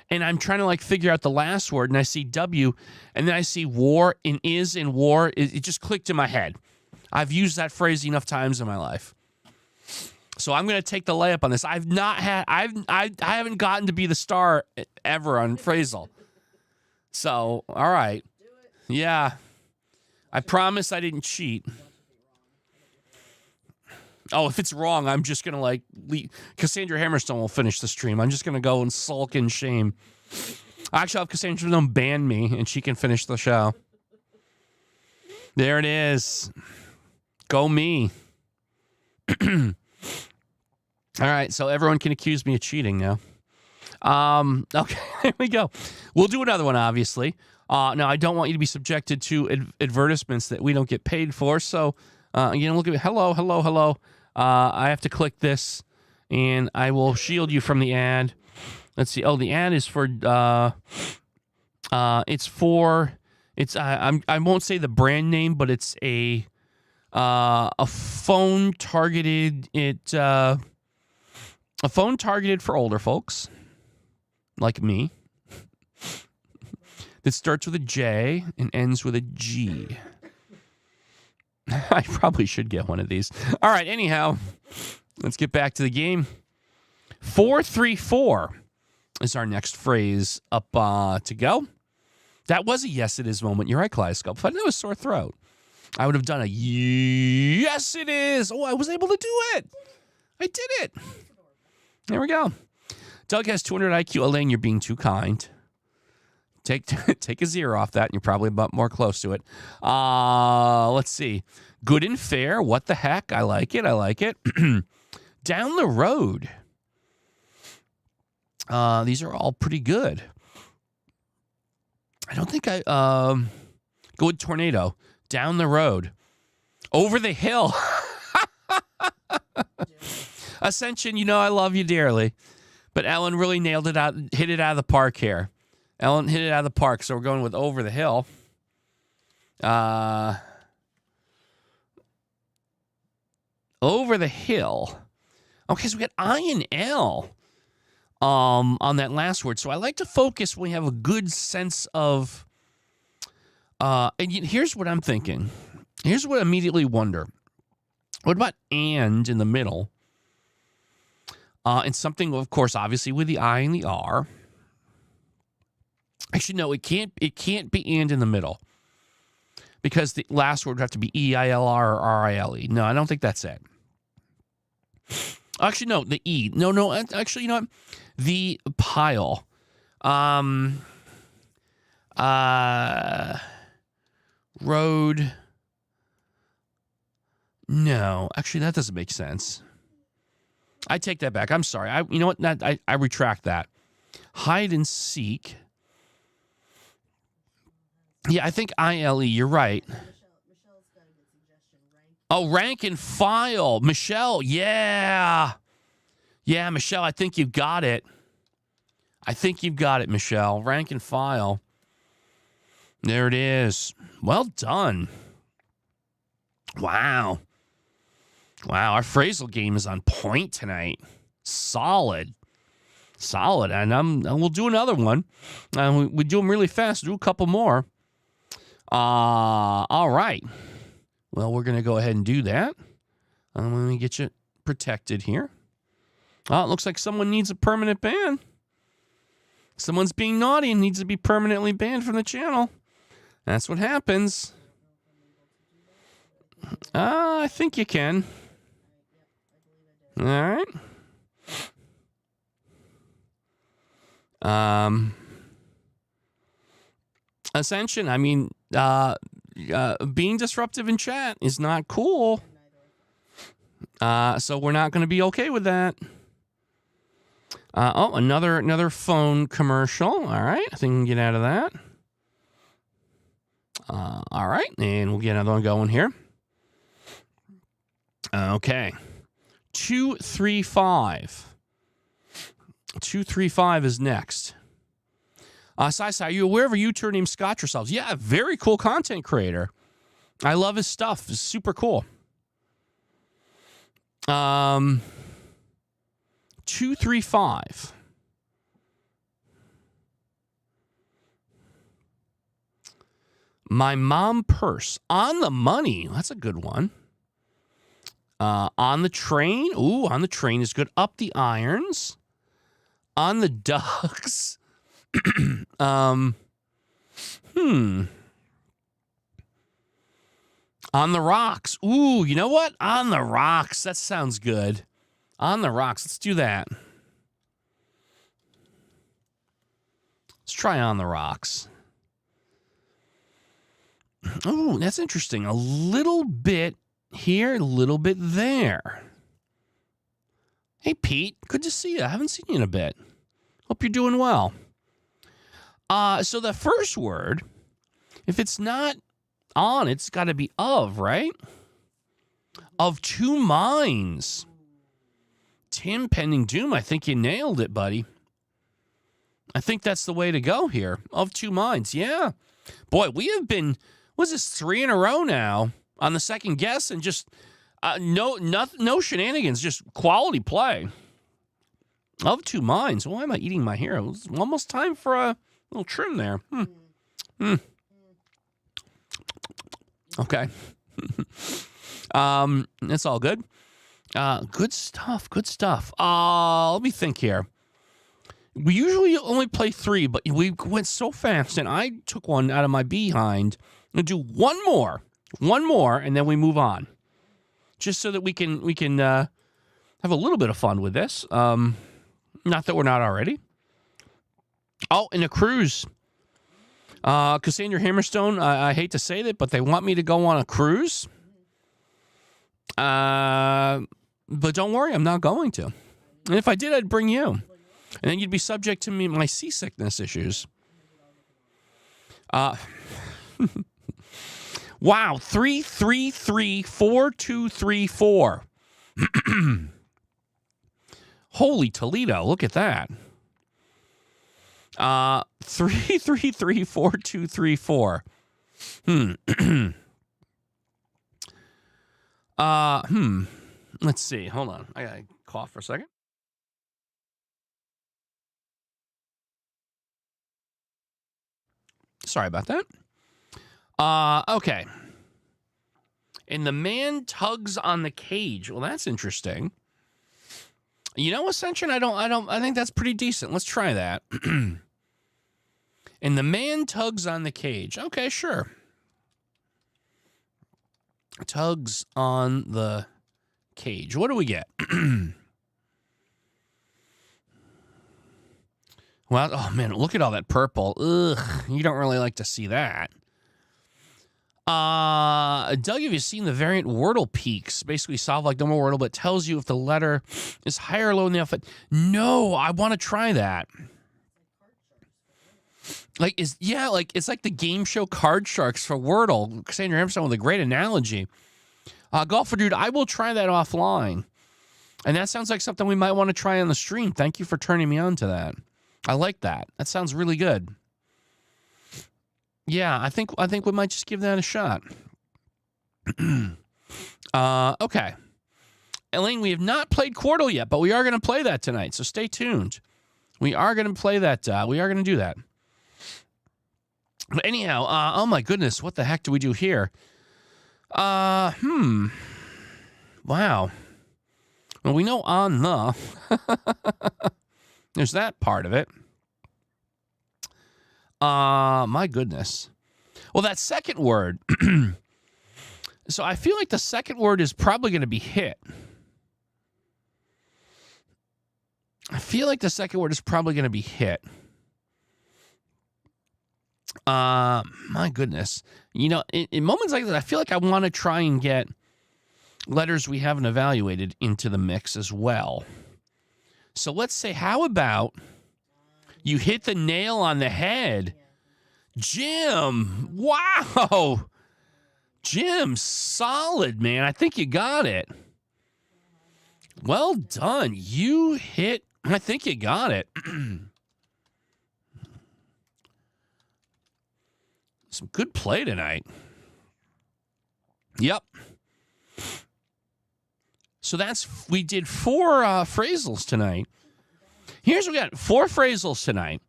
And I'm trying to figure out the last word, and I see W, and then I see war and is and war. It just clicked in my head. I've used that phrase enough times in my life. So I'm going to take the layup on this. I haven't gotten to be the star ever on Phrasal. So, all right. Yeah. I promise I didn't cheat. Oh, if it's wrong, I'm just going to leave. Cassandra Hammerstone will finish the stream. I'm just going to go and sulk in shame. Actually, I'll have Cassandra Hammerstone ban me, and she can finish the show. There it is. Go me. All right, so everyone can accuse me of cheating now. Okay, there we go. We'll do another one, obviously. Now, I don't want you to be subjected to advertisements that we don't get paid for, so, look at me. Hello. I have to click this, and I will shield you from the ad. Let's see. Oh, the ad is for, I won't say the brand name, but it's a phone targeted, a phone targeted for older folks, like me, that starts with a J and ends with a G. I probably should get one of these. All right, anyhow, let's get back to the game. 434 is our next phrase up to go. That was a yes, it is moment. You're right, Kaleidoscope. If I didn't have a sore throat, I would have done a yes, it is. Oh, I was able to do it. I did it. There we go. Doug has 200 IQ. Elaine, you're being too kind. Take a 0 off that, and you're probably about more close to it. Let's see. Good and fair. What the heck? I like it. Down the road. These are all pretty good. I don't think I go with tornado. Down the road. Over the hill. Ascension, I love you dearly. But Ellen really nailed it out, hit it out of the park here. Ellen hit it out of the park, so we're going with over the hill. Over the hill. Okay, so we got I and L on that last word. So I like to focus when we have a good sense of... here's what I'm thinking. Here's what I immediately wonder. What about and in the middle? And something, of course, obviously with the I and the R. Actually, no, it can't be and in the middle. Because the last word would have to be E-I-L-R or R-I-L-E. No, I don't think that's it. Actually, no, the E. No, actually, you know what? The pile. Road. No, actually, that doesn't make sense. I take that back. I'm sorry. You know what? I retract that. Hide and seek. Yeah, I think I-L-E. You're right. Michelle's got a good suggestion. Rank and file. Michelle, yeah. Yeah, Michelle, I think you've got it. Michelle. Rank and file. There it is. Well done. Wow. Wow, our Phrasal game is on point tonight. Solid. And we'll do another one. We do them really fast. Do a couple more. All right. Well, we're going to go ahead and do that. Let me get you protected here. Oh, it looks like someone needs a permanent ban. Someone's being naughty and needs to be permanently banned from the channel. That's what happens. I think you can. All right. Ascension, I mean, being disruptive in chat is not cool. So we're not going to be okay with that. Another phone commercial. All right, I think we can get out of that. All right, and we'll get another one going here. Okay. 235. 235 is next. Sai, are you aware of a YouTuber named Scott yourselves? Yeah, very cool content creator. I love his stuff. It's super cool. 235. My mom purse. On the money. That's a good one. On the train. Ooh, on the train is good. Up the irons. On the ducks. On the rocks. Ooh, you know what? On the rocks. That sounds good. On the rocks. Let's do that. Let's try on the rocks. Oh, that's interesting. A little bit here, a little bit there. Hey, Pete. Good to see you. I haven't seen you in a bit. Hope you're doing well. So the first word, if it's not on, it's got to be of, right? Of two minds. Tim Pending Doom, I think you nailed it, buddy. I think that's the way to go here. Of two minds, yeah. Boy, we have been, what's this, 3 in a row now on the second guess, and just no shenanigans, just quality play. Of two minds. Why am I eating my hair? It's almost time for a little trim there. Okay. It's all good. Good stuff. Let me think here. We usually only play 3, but we went so fast, and I took one out of my behind. I'm gonna do one more, and then we move on, just so that we can have a little bit of fun with this. Not that we're not already. Oh, and a cruise. Cassandra Hammerstone, I hate to say that, but they want me to go on a cruise. But don't worry, I'm not going to. And if I did, I'd bring you. And then you'd be subject to my seasickness issues. Wow, 3334234. Holy Toledo, look at that. 3334234. Let's see. Hold on. I gotta cough for a second. Sorry about that. Okay. And the man tugs on the cage. Well, that's interesting. You know, Ascension, I think that's pretty decent. Let's try that. And the man tugs on the cage. Okay, sure. Tugs on the cage. What do we get? Well, oh man, look at all that purple. Ugh, you don't really like to see that. Doug, have you seen the variant Wordle peaks? Basically solve like normal Wordle, but tells you if the letter is higher or low in the alphabet. No, I want to try that. It's like the game show Card Sharks for Wordle. Cassandra Hammerstone with a great analogy. Golfer Dude, I will try that offline. And that sounds like something we might want to try on the stream. Thank you for turning me on to that. I like that. That sounds really good. Yeah, I think we might just give that a shot. Okay. Elaine, we have not played Quartal yet, but we are going to play that tonight, so stay tuned. We are going to play that. We are going to do that. But anyhow, oh my goodness, what the heck do we do here? Wow. Well, we know on the. There's that part of it. My goodness. Well, that second word. So I feel like the second word is probably going to be hit. My goodness. You know, in moments like that, I feel like I want to try and get letters we haven't evaluated into the mix as well. So let's say, how about you hit the nail on the head? Jim, wow. Jim, solid, man. I think you got it. Well done. You hit, I think you got it. Some good play tonight. Yep. So we did 4 phrasals tonight. Here's what we got. 4 phrasals tonight.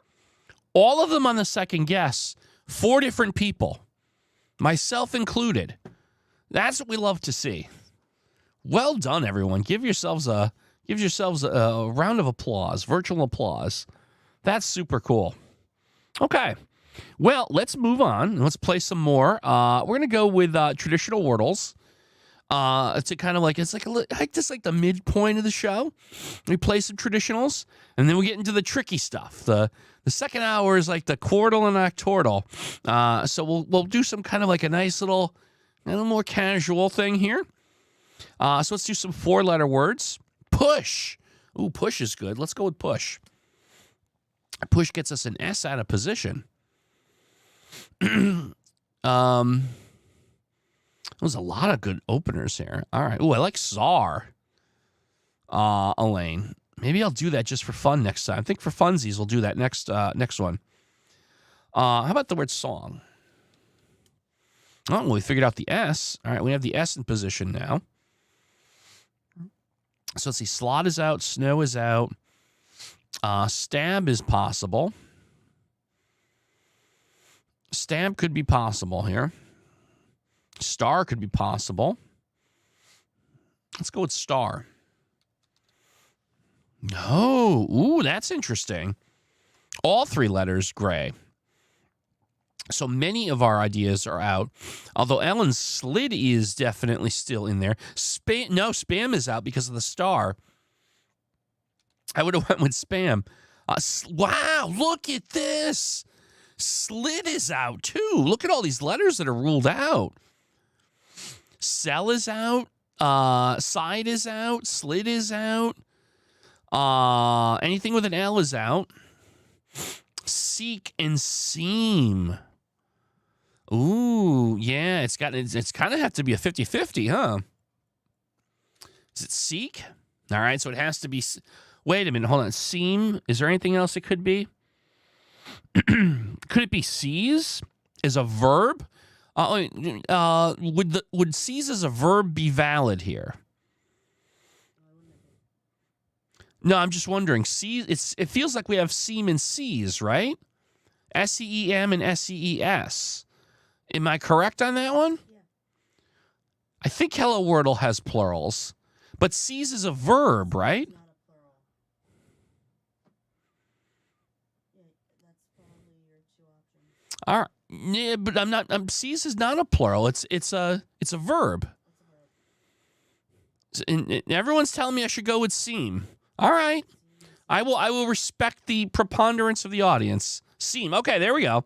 All of them on the second guess. 4 different people. Myself included. That's what we love to see. Well done, everyone. Give yourselves a round of applause, virtual applause. That's super cool. Okay. Well, let's move on. Let's play some more. We're going to go with traditional Wordles. To kind of like, it's like just like the midpoint of the show. We play some traditionals, and then we get into the tricky stuff. The second hour is like the Quartal and Octordle. So we'll do some kind of like a nice a little more casual thing here. So let's do some 4-letter words. Push. Ooh, push is good. Let's go with push. Push gets us an S out of position. There's a lot of good openers here. All right. Ooh, I like czar. Elaine. Maybe I'll do that just for fun next time. I think for funsies, we'll do that next one. How about the word song? Oh, well, we figured out the S. All right, we have the S in position now. So let's see. Slot is out. Snow is out. Stab is possible. Stab could be possible here. Star could be possible. Let's go with star. No. Ooh, that's interesting. All 3 letters gray. So many of our ideas are out. Although Ellen's slid is definitely still in there. Spam is out because of the star. I would have went with spam. Wow, look at this. Slid is out too. Look at all these letters that are ruled out. Cell is out. Side is out. Slid is out. Anything with an L is out. Seek and seam. Ooh, yeah, it's kind of have to be a 50-50, huh? Is it seek? All right, so it has to be. Wait a minute, hold on. Seam. Is there anything else it could be? Could it be seize as a verb? Would seize as a verb be valid here? No, I'm just wondering. Seize. It feels like we have seam and seize, right? SEEM and SEES. Am I correct on that one? Yeah. I think Hello Wordle has plurals, but seize is a verb, right? Not a plural. Yeah, that's probably your 2 options. All right. Yeah, but I'm not. Seize is not a plural. It's a verb. And everyone's telling me I should go with seam. All right. I will respect the preponderance of the audience. Seam. Okay, there we go. All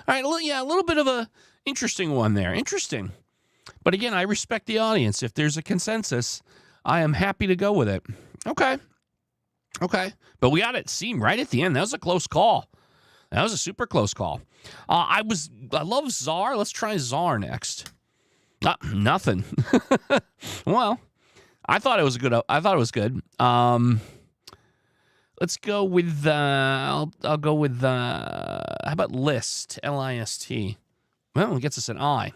right. A little bit of a interesting one there. Interesting. But again, I respect the audience. If there's a consensus, I am happy to go with it. Okay. But we got it. Seam right at the end. That was a close call. That was a super close call. I love czar. Let's try czar next. Nothing. Well, I thought it was good. Let's go with. I'll go with. How about list? LIST. Well, it gets us an I.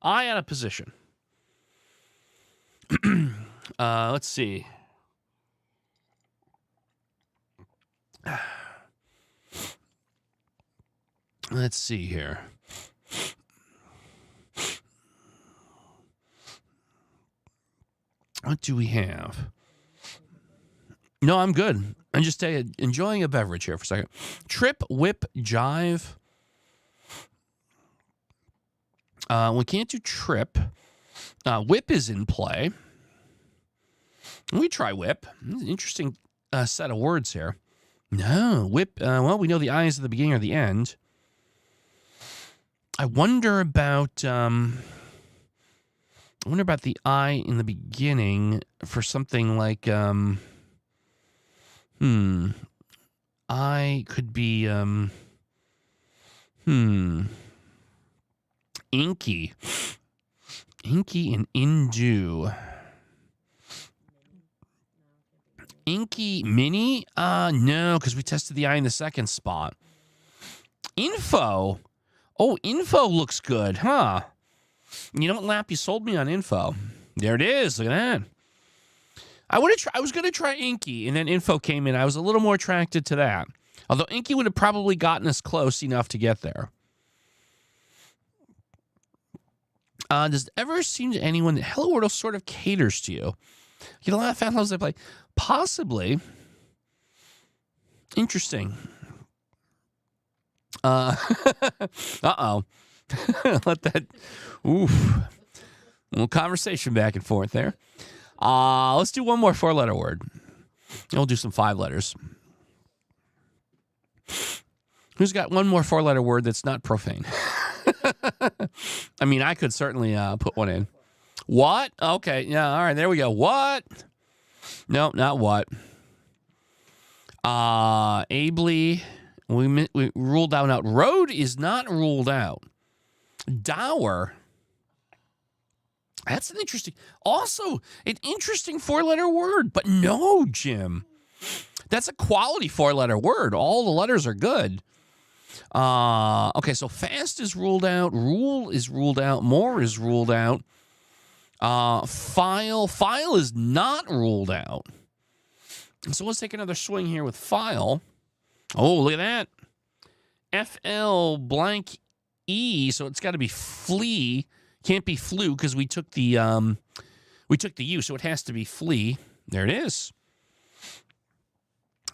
I out of position. Let's see. Let's see here. What do we have? No, I'm good. I'm just enjoying a beverage here for a second. Trip, whip, jive. We can't do trip. Whip is in play. We try whip. Interesting set of words here. No, whip. Well, we know the I is at the beginning or the end. I wonder about the I in the beginning for something like I could be inky. Inky and indue. Inky mini? No, because we tested the I in the second spot. Info. Oh, info looks good, huh? You know what, Lap? You sold me on info. There it is. Look at that. I was gonna try Inky, and then info came in. I was a little more attracted to that. Although Inky would have probably gotten us close enough to get there. Does it ever seem to anyone that Hello Wordle sort of caters to you? You know, a lot of fan houses I play. Possibly. Interesting. Uh-oh. Let that... Oof. A little conversation back and forth there. Let's do one more 4-letter word. We'll do some 5 letters. Who's got one more 4-letter word that's not profane? I mean, I could certainly put one in. What? Okay. Yeah. All right. There we go. What? No, not what. Ably. We ruled that one out. Road is not ruled out. Dower. That's an interesting. Also, an interesting 4-letter word. But no, Jim. That's a quality 4-letter word. All the letters are good. Okay, so fast is ruled out. Rule is ruled out. More is ruled out. File is not ruled out. So let's take another swing here with file. Oh, look at that. FL blank E, so it's got to be flee. Can't be flew because we took the U, so it has to be flee. There it is.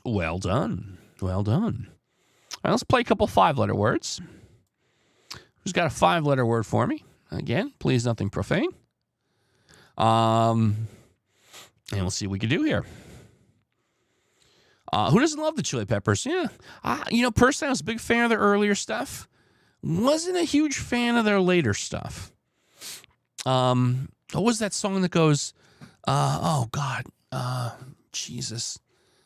Well done. Well done. All right, let's play a couple 5-letter words. Who's got a 5-letter word for me? Again, please nothing profane. And we'll see what we can do here. Who doesn't love the Chili Peppers? Yeah. Personally, I was a big fan of their earlier stuff. Wasn't a huge fan of their later stuff. What was that song that goes, Jesus.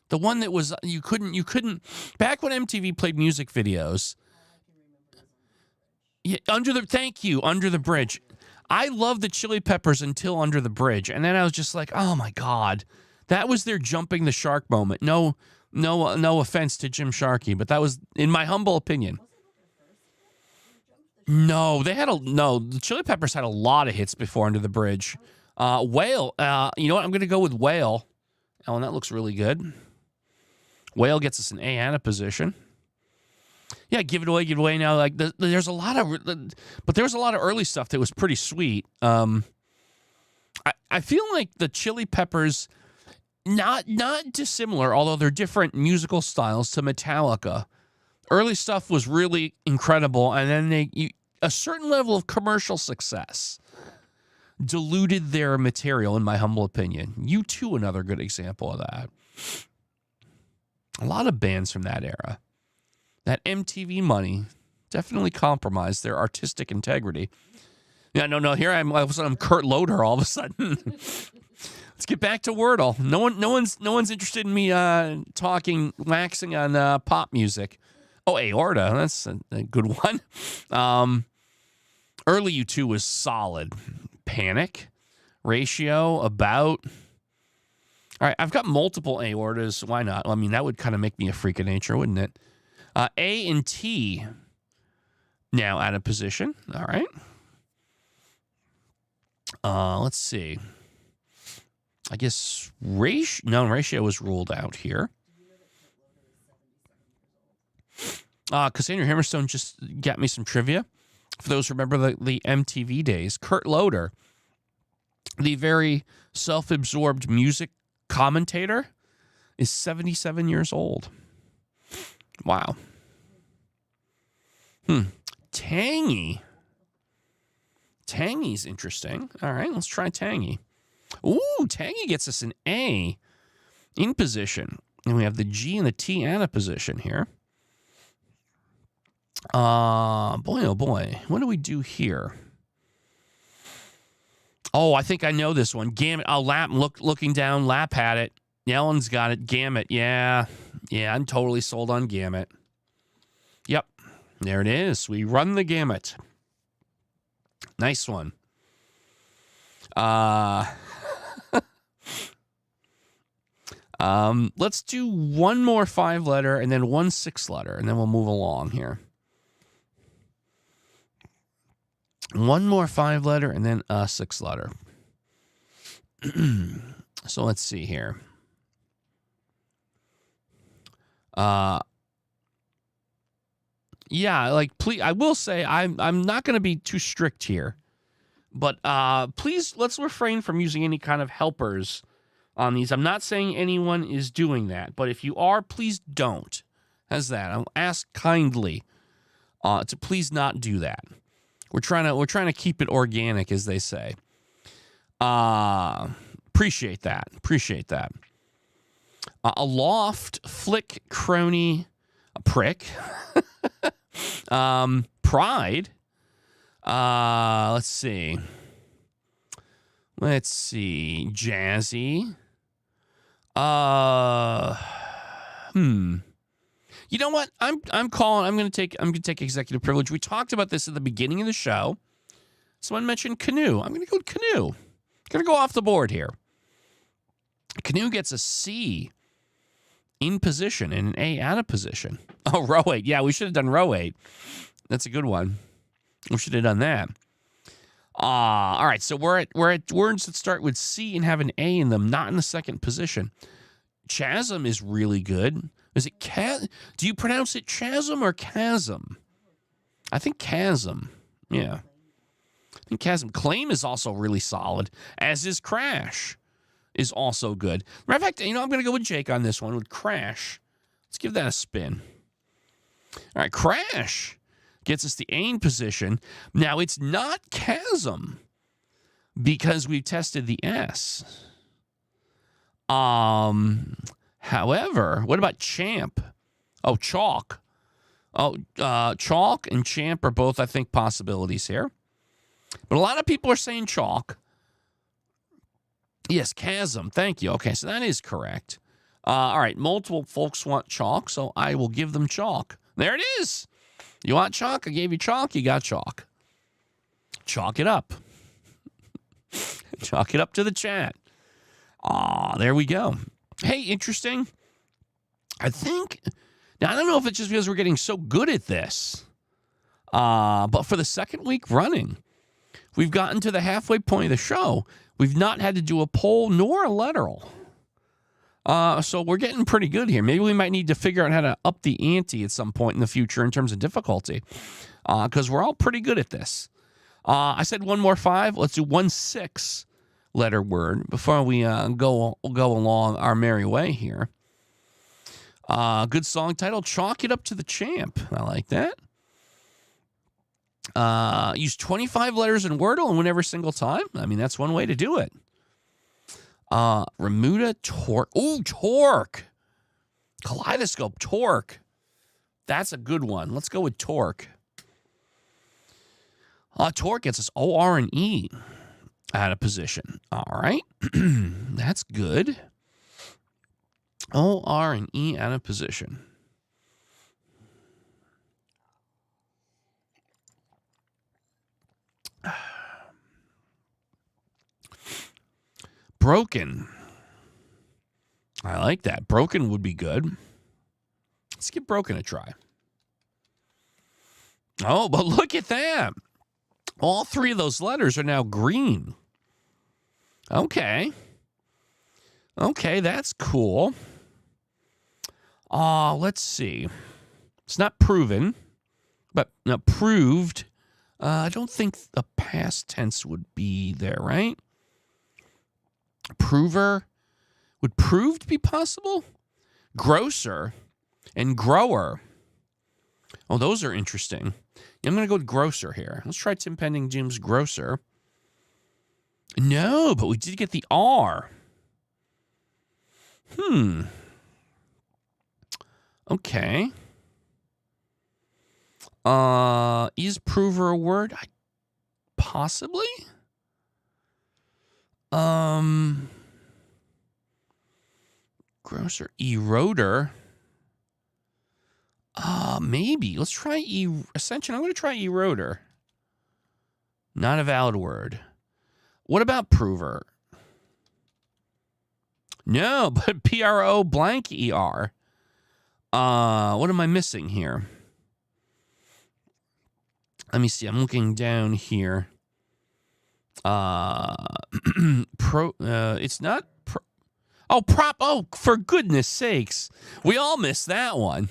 The one that was, you couldn't, back when MTV played music videos. Yeah, Under the Bridge. I loved the Chili Peppers until Under the Bridge. And then I was just like, oh my God. That was their jumping the shark moment. No offense to Jim Sharkey, but that was, in my humble opinion. No, the Chili Peppers had a lot of hits before Under the Bridge. Whale, you know what? I'm going to go with Whale. Oh, and that looks really good. Whale gets us an A and a position. Yeah, give it away now. Like there's a lot of, but there was a lot of early stuff that was pretty sweet. I feel like the Chili Peppers, not dissimilar, although they're different musical styles to Metallica. Early stuff was really incredible, and then a certain level of commercial success diluted their material, in my humble opinion. U2, another good example of that. A lot of bands from that era. That MTV money definitely compromised their artistic integrity. Yeah, no. Here I'm Kurt Loder all of a sudden. Let's get back to Wordle. No one's interested in me waxing on pop music. Oh, aorta. That's a good one. Early U2 was solid. Panic, ratio, about. All right, I've got multiple aortas. Why not? I mean, that would kind of make me a freak of nature, wouldn't it? A and T now out of position. All right. Let's see. I guess ratio was ruled out here. Cassandra Hammerstone just got me some trivia. For those who remember the MTV days, Kurt Loder, the very self-absorbed music commentator, is 77 years old. Wow. Tangy. Tangy's interesting. All right, let's try Tangy. Ooh, Tangy gets us an A in position. And we have the G and the T out of position here. Boy, oh boy. What do we do here? Oh, I think I know this one. Gamut. Oh, looking down, Lap had it. Yellen's got it. Gamut. Yeah, I'm totally sold on Gamut. Yep, there it is. We run the gamut. Nice one. Let's do one more 5-letter and then one 6-letter, and then we'll move along here. One more 5-letter and then a 6-letter. So let's see here. Yeah, like, please, I will say I'm not going to be too strict here, but please, let's refrain from using any kind of helpers on these. I'm not saying anyone is doing that, but if you are, please don't. How's that? I'll ask kindly to please not do that. We're trying to keep it organic, as they say. Appreciate that. A loft, flick, crony, a prick. Pride. Let's see. Jazzy. You know what? I'm gonna take executive privilege. We talked about this at the beginning of the show. Someone mentioned canoe. I'm gonna go with canoe. Gonna go off the board here. Canoe gets a C in position and an A out of position. Oh, row 8. Yeah, we should have done row 8. That's a good one. We should have done that. All right, so we're at words that start with C and have an A in them, not in the second position. Chasm is really good. Is it do you pronounce it chasm or chasm? I think chasm. Yeah. I think chasm. Claim is also really solid, as is crash is also good. Matter of fact, I'm going to go with Jake on this one with crash. Let's give that a spin. All right, crash gets us the A in position. Now, it's not chasm because we've tested the S. However, what about champ? Oh, chalk. Oh, chalk and champ are both, I think, possibilities here. But a lot of people are saying chalk. Yes, chasm. Thank you. Okay, so that is correct. All right, multiple folks want chalk, so I will give them chalk. There it is. You want chalk? I gave you chalk. You got chalk. Chalk it up. Chalk it up to the chat. There we go. Hey, interesting. I think, now I don't know if it's just because we're getting so good at this, but for the second week running, we've gotten to the halfway point of the show. We've not had to do a poll nor a letteral. So we're getting pretty good here. Maybe we might need to figure out how to up the ante at some point in the future in terms of difficulty, because we're all pretty good at this. I said one more 5. Let's do 1 6-letter word before we go along our merry way here. Good song title, Chalk It Up to the Champ. I like that. Use 25 letters in Wordle and win every single time. I mean, that's one way to do it. Remuda Torque. Ooh, Torque. Kaleidoscope, Torque. That's a good one. Let's go with Torque. Torque gets us O-R and E out of position. All right. That's good. O-R and E out of position. Broken. I like that. Broken would be good. Let's give broken a try. Oh, but look at that. All 3 of those letters are now green. Okay. Okay, that's cool. Let's see. It's not proven, but proved. I don't think the past tense would be there, right? Prover. Would proved be possible? Grocer and grower. Oh, those are interesting. I'm going to go with grocer here. Let's try Tim Pending Jim's grocer. No, but we did get the R. Okay. Is prover a word? Possibly. Grocer, eroder. Maybe. Let's try Ascension. I'm going to try eroder. Not a valid word. What about prover? No, but PRO blank ER. What am I missing here? Let me see. I'm looking down here. It's not prop. Oh, for goodness sakes. We all missed that one.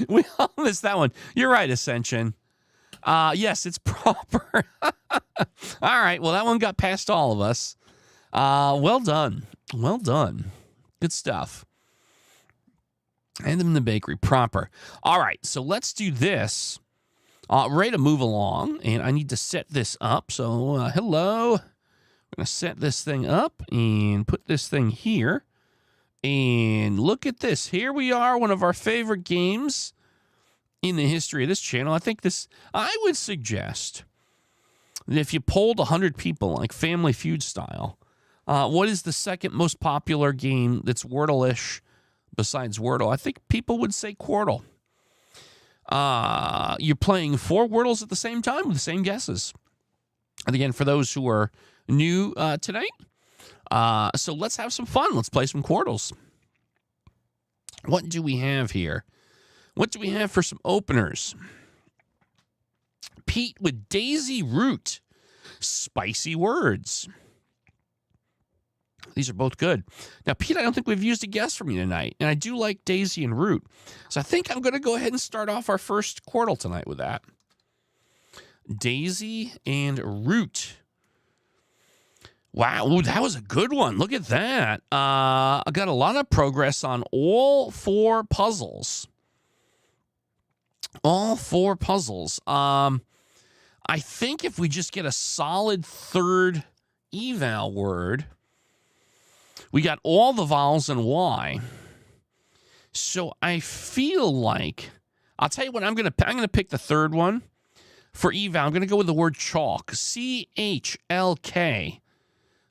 We all missed that one. You're right, Ascension. Yes, it's proper. All right. Well, that one got past all of us. Well done. Well done. Good stuff. And them in the bakery. Proper. All right. So let's do this. Ready to move along. And I need to set this up. So, hello. We're going to set this thing up and put this thing here. And look at this. Here we are. One of our favorite games in the history of this channel. I would suggest that if you polled 100 people, like Family Feud style, what is the second most popular game that's Wordle-ish besides Wordle? I think people would say Quartal. You're playing 4 Wordles at the same time with the same guesses. And again, for those who are new tonight, so let's have some fun. Let's play some Quartals. What do we have here? What do we have for some openers? Pete with Daisy Root. Spicy words. These are both good. Now, Pete, I don't think we've used a guess from you tonight, and I do like Daisy and Root. So I think I'm going to go ahead and start off our first Quartal tonight with that. Daisy and Root. Wow, that was a good one. Look at that. I got a lot of progress on all 4 puzzles. All 4 puzzles. I think if we just get a solid third eval word, we got all the vowels in Y. So I feel like, I'll tell you what, I'm going to pick the third one for eval. I'm going to go with the word chalk. CHLK.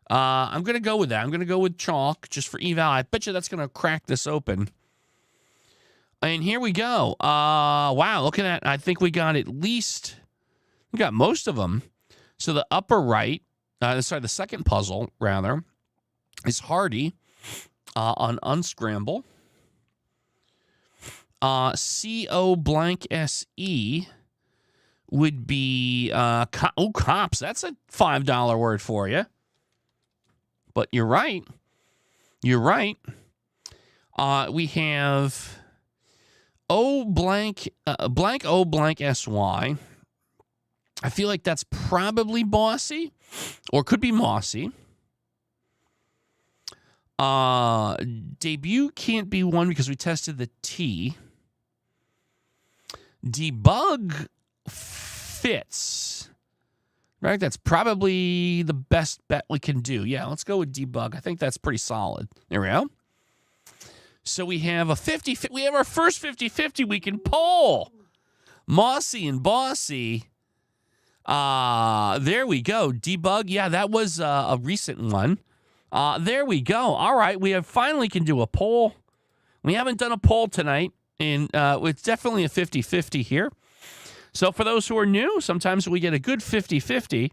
I'm going to go with that. I'm going to go with chalk just for eval. I bet you that's going to crack this open. And here we go. Wow, look at that. I think we got we got most of them. So the upper right, the second puzzle, rather, is Hardy on Unscramble. CO blank SE would be, cops. That's a $5 word for you. But you're right. You're right. We have O blank O blank SY. I feel like that's probably bossy or could be mossy. Debut can't be one because we tested the T. Debug fits. Right? That's probably the best bet we can do. Yeah, let's go with debug. I think that's pretty solid. There we go. So we have a 50. We have our first 50-50 we can poll. Mossy and bossy. There we go. Debug. Yeah, that was a recent one. There we go. All right, we have finally can do a poll. We haven't done a poll tonight, and it's definitely a 50-50 here. So for those who are new, sometimes we get a good 50-50.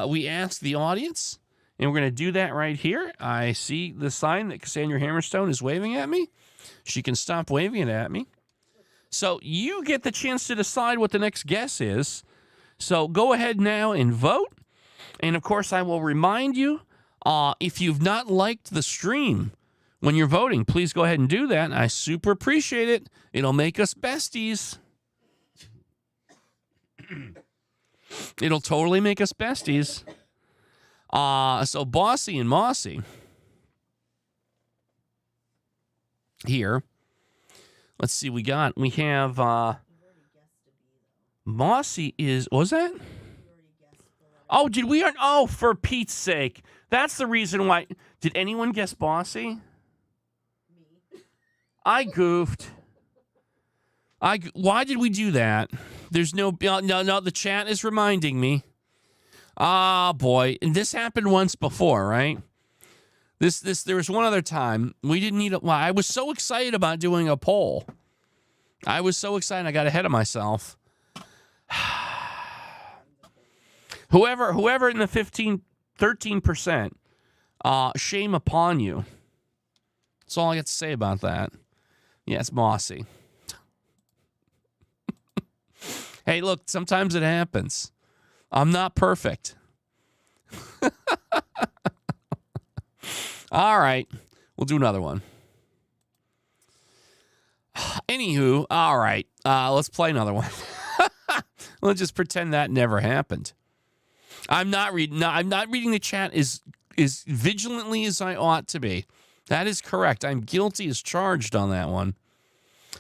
We ask the audience, and we're going to do that right here. I see the sign that Cassandra Hammerstone is waving at me. She can stop waving it at me. So you get the chance to decide what the next guess is. So go ahead now and vote. And, of course, I will remind you, If you've not liked the stream when you're voting, please go ahead and do that. I super appreciate it. It'll make us besties. It'll totally make us besties. So Bossy and Mossy here. Let's see, we have Mossy is, what was that? Oh, did we? Oh, for Pete's sake. That's the reason why. Did anyone guess Bossy? Me. I goofed. Why did we do that? There's no, the chat is reminding me. Ah, boy. And this happened once before, right? There was one other time. We didn't need it. Well, I was so excited about doing a poll. I was so excited. I got ahead of myself. Whoever in the 13%, shame upon you. That's all I got to say about that. Yeah, it's Mossy. Hey, look, sometimes it happens. I'm not perfect. All right, we'll do another one. Anywho, all right, let's play another one. Let's just pretend that never happened. I'm not reading the chat as vigilantly as I ought to be. That is correct. I'm guilty as charged on that one.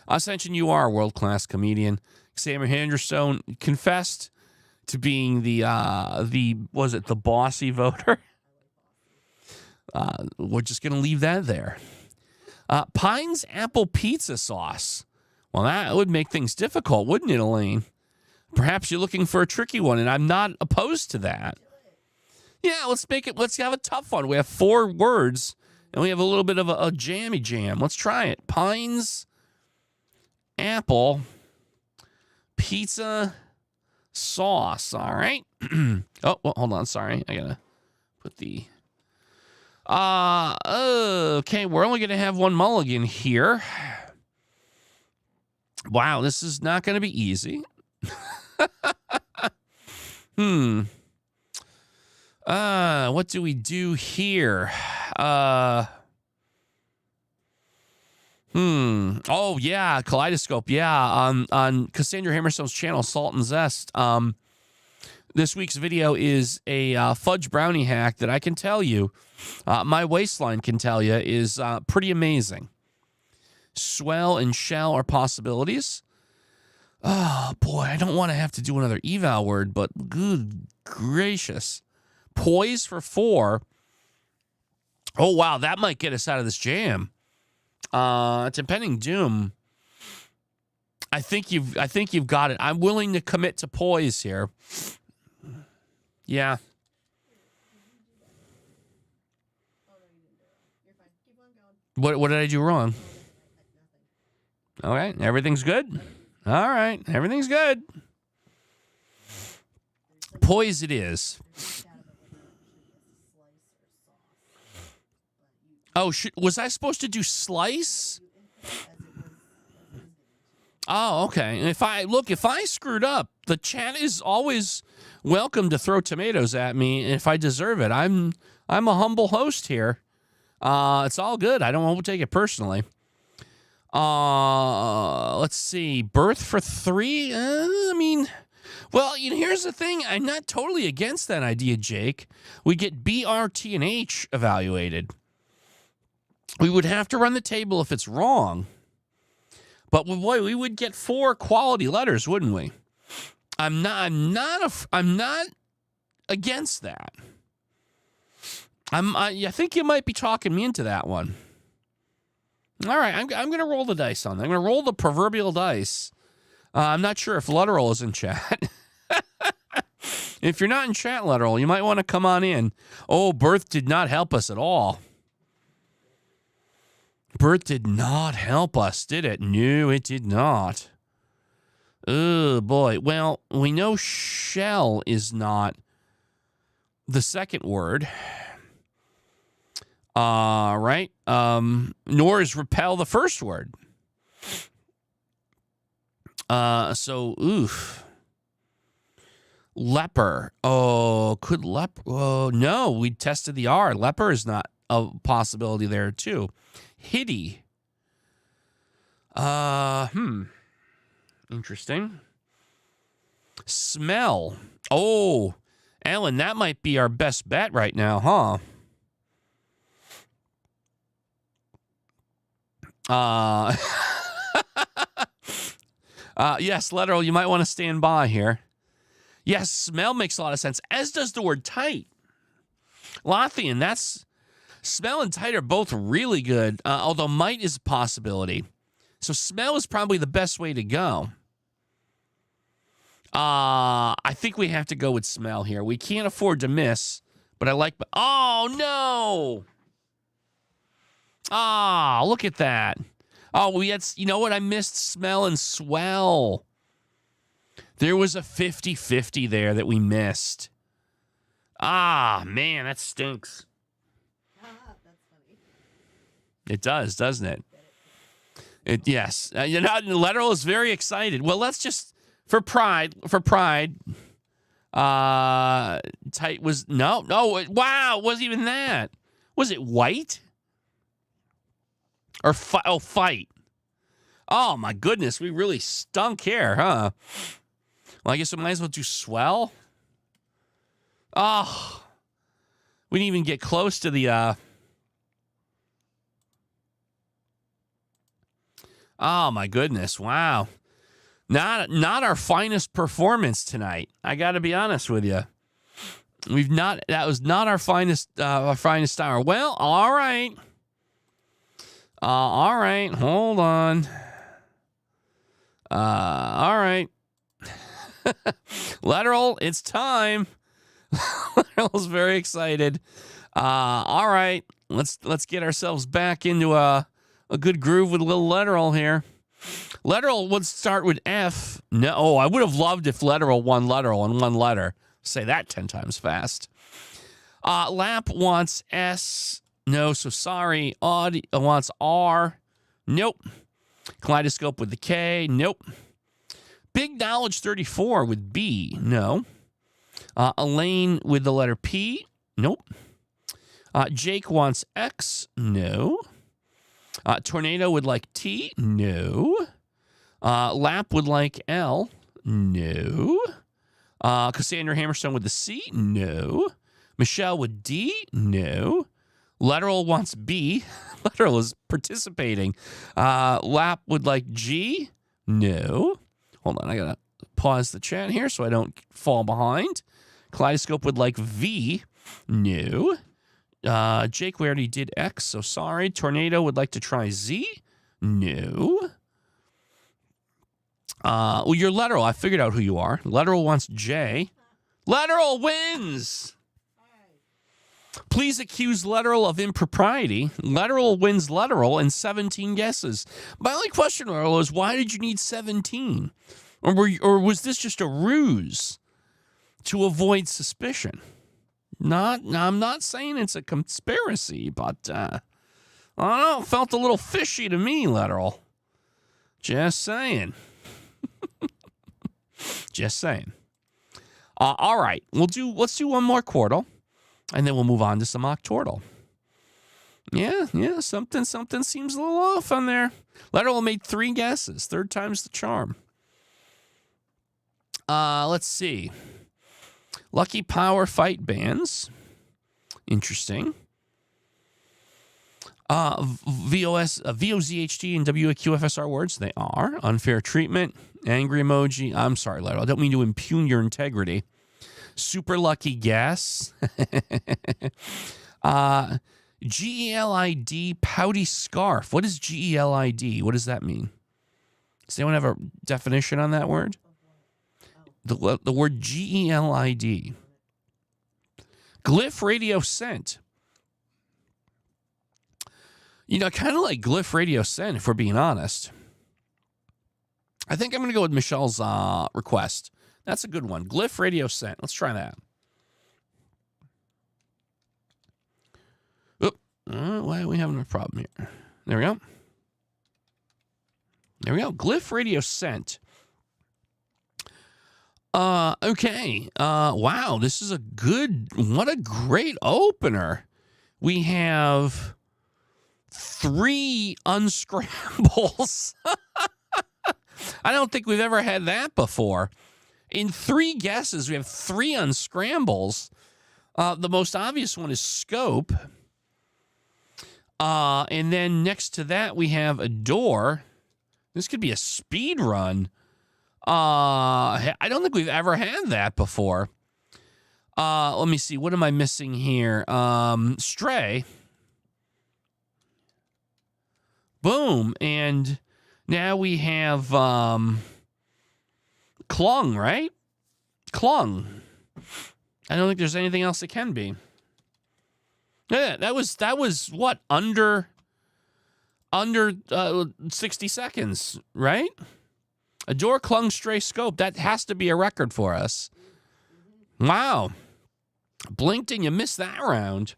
Ascension, you are a world-class comedian. Xavier Henderson confessed to being the bossy voter. We're just going to leave that there. Pine's apple pizza sauce. Well, that would make things difficult, wouldn't it, Elaine? Perhaps you're looking for a tricky one, and I'm not opposed to that. Yeah, let's have a tough one. We have 4 words, and we have a little bit of a jammy jam. Let's try it. Pine's apple pizza sauce. All right. Oh, well, hold on. Sorry. I got to put the... okay, we're only going to have one mulligan here. Wow, this is not going to be easy. What do we do here? Oh, yeah, Kaleidoscope. Yeah, on Cassandra Hammerstone's channel, Salt and Zest. This week's video is a fudge brownie hack that I can tell you, my waistline can tell you, is pretty amazing. Swell and shall are possibilities. Oh, boy, I don't want to have to do another eval word, but good gracious. Poise for 4. Oh, wow, that might get us out of this jam. It's impending doom. I think you've got it. I'm willing to commit to poise here. Yeah. What did I do wrong? All right, everything's good. All right, everything's good. Poise it is. Oh, was I supposed to do slice? Oh, okay. And if I screwed up, the chat is always welcome to throw tomatoes at me if I deserve it. I'm a humble host here. It's all good. I won't take it personally. Let's see. Birth for 3? Well, here's the thing. I'm not totally against that idea, Jake. We get B, R, T, and H evaluated. We would have to run the table if it's wrong. But boy, we would get 4 quality letters, wouldn't we? I'm not against that. I think you might be talking me into that one. All right, I'm going to roll the dice on that. I'm going to roll the proverbial dice. I'm not sure if Lutteral is in chat. If you're not in chat, Lutteral, you might want to come on in. Oh, birth did not help us at all. Birth did not help us, did it? No, it did not. Oh, boy. Well, we know shell is not the second word. Right? Nor is repel the first word. So, oof. Leper. Oh, could leper? Oh, no, we tested the R. Leper is not a possibility there, too. Hitty. Interesting. Smell. Oh, Alan, that might be our best bet right now, huh? Yes, Letteral, you might want to stand by here. Yes, smell makes a lot of sense, as does the word tight. Lothian, that's... Smell and tight are both really good, although might is a possibility. So smell is probably the best way to go. I think we have to go with smell here. We can't afford to miss, but I like... Oh, no! Ah, look at that. Oh, we had... You know what? I missed smell and swell. There was a 50-50 there that we missed. Ah, man, that stinks. That's funny. It does, doesn't it? Yes. You know, Letteral is very excited. Well, let's just... For pride. Tight was... No, wow, it wasn't even that. Was it white? Or fight. Oh, my goodness. We really stunk here, huh? Well, I guess we might as well do swell. Oh. We didn't even get close to the... Oh, my goodness. Wow. Not our finest performance tonight. I got to be honest with you. That was not our finest hour. Well, all right. All right. Hold on. All right. Letteral, it's time. Letteral's very excited. All right. Let's get ourselves back into a good groove with a little Letteral here. Letteral would start with F. No, I would have loved if Letteral won Letteral in one letter. Say that 10 times fast. Lap wants S. No, so sorry. Odd wants R. Nope. Kaleidoscope with the K. Nope. Big Knowledge 34 with B. No. Elaine with the letter P. Nope. Jake wants X. No. Tornado would like T. No. Lap would like L. No. Cassandra Hammerstone with the C. No. Michelle with D. No. Letteral wants B. Letteral is participating. Lap would like G. No. Hold on, I gotta pause the chat here so I don't fall behind. Kaleidoscope would like V. No. Jake, we already did X, so sorry. Tornado would like to try Z. No. Well, you're Letteral. I figured out who you are. Letteral wants J. Letteral wins! Please accuse Letteral of impropriety. Letteral wins Letteral in 17 guesses. My only question, Letteral, is why did you need 17? Or was this just a ruse to avoid suspicion? I'm not saying it's a conspiracy, but I don't know, felt a little fishy to me, Letteral. Just saying. Just saying. All right, let's do one more Quartal, and then we'll move on to some Octordle. Yeah, something seems a little off on there. Letteral made 3 guesses. 3rd time's the charm. Let's see. Lucky Power Fight Bands. Interesting. VOZHD and WQFSR words. They are. Unfair treatment. Angry emoji. I'm sorry, Letteral. I don't mean to impugn your integrity. Super lucky guess. GELID pouty scarf. What is GELID? What does that mean? Does anyone have a definition on that word? The word GELID. Glyph radio sent. You know, kind of like Glyph radio sent, if we're being honest. I think I'm going to go with Michelle's request. That's a good one. Glyph radio sent. Let's try that. Oop. Why are we having a problem here? There we go. There we go. Glyph radio sent. Okay. Wow, this is what a great opener. We have 3 unscrambles. I don't think we've ever had that before. In 3 guesses, we have 3 unscrambles. The most obvious one is scope. And then next to that, we have a door. This could be a speed run. I don't think we've ever had that before. Let me see. What am I missing here? Stray. Boom. And now we have clung, right? Clung. I don't think there's anything else it can be. Yeah, that was what, under 60 seconds, right? A door, clung, stray, scope. That has to be a record for us. Wow. Blinked and you missed that round.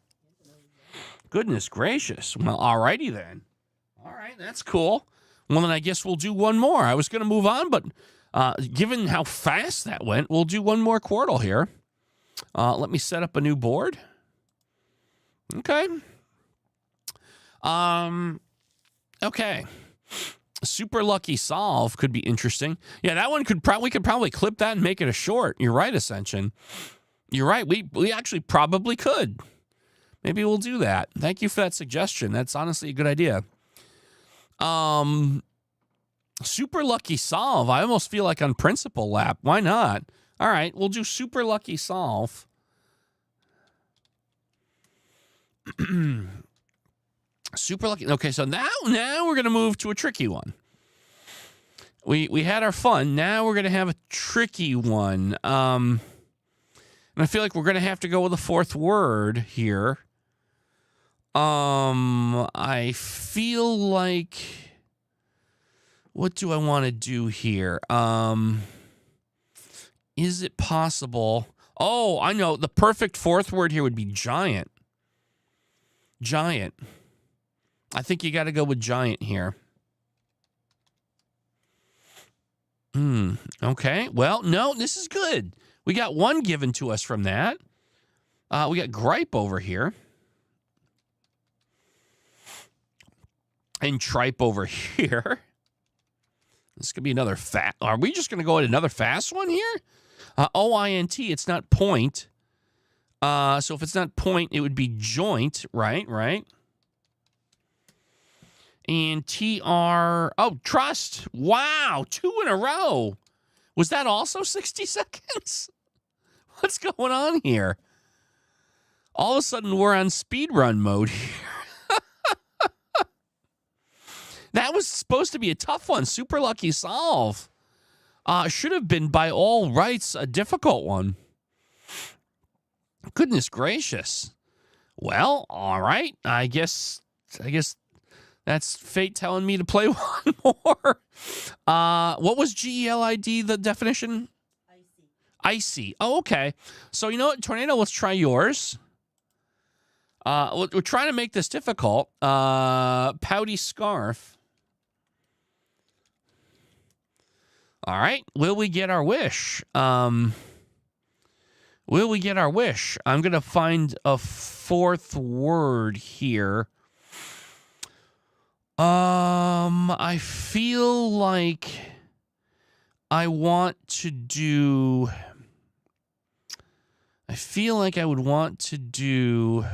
Goodness gracious. Well, alrighty then. All right, that's cool. Well, then I guess we'll do one more. I was going to move on, but given how fast that went, we'll do one more Quartal here. Let me set up a new board. Okay. Okay. Super lucky solve could be interesting. Yeah, that one we could probably clip that and make it a short. You're right, Ascension. You're right. We actually probably could. Maybe we'll do that. Thank you for that suggestion. That's honestly a good idea. Super lucky solve. I almost feel like on principle lap. Why not? All right, we'll do super lucky solve. Super lucky. Okay, so now we're going to move to a tricky one. We had our fun. Now we're going to have a tricky one. And I feel like we're going to have to go with a 4th word here. I feel like, what do I want to do here? Is it possible? Oh, I know. The perfect 4th word here would be giant. Giant. I think you got to go with giant here. Okay. Well, no, this is good. We got 1 given to us from that. We got gripe over here. And tripe over here. This could be another fast. Are we just going to go with another fast one here? OINT, it's not point. So if it's not point, it would be joint, right? Right. And TR, oh, trust. Wow, 2 in a row. Was that also 60 seconds? What's going on here? All of a sudden, we're on speedrun mode here. That was supposed to be a tough one. Super lucky solve. Should have been, by all rights, a difficult one. Goodness gracious. Well, all right. I guess that's fate telling me to play one more. What was GELID, the definition? Icy. Icy. Oh, okay. So you know what, Tornado, let's try yours. We're trying to make this difficult. Pouty scarf. All right. Will we get our wish? Will we get our wish? I'm going to find a 4th word here. I feel like I want to do... I feel like I would want to do...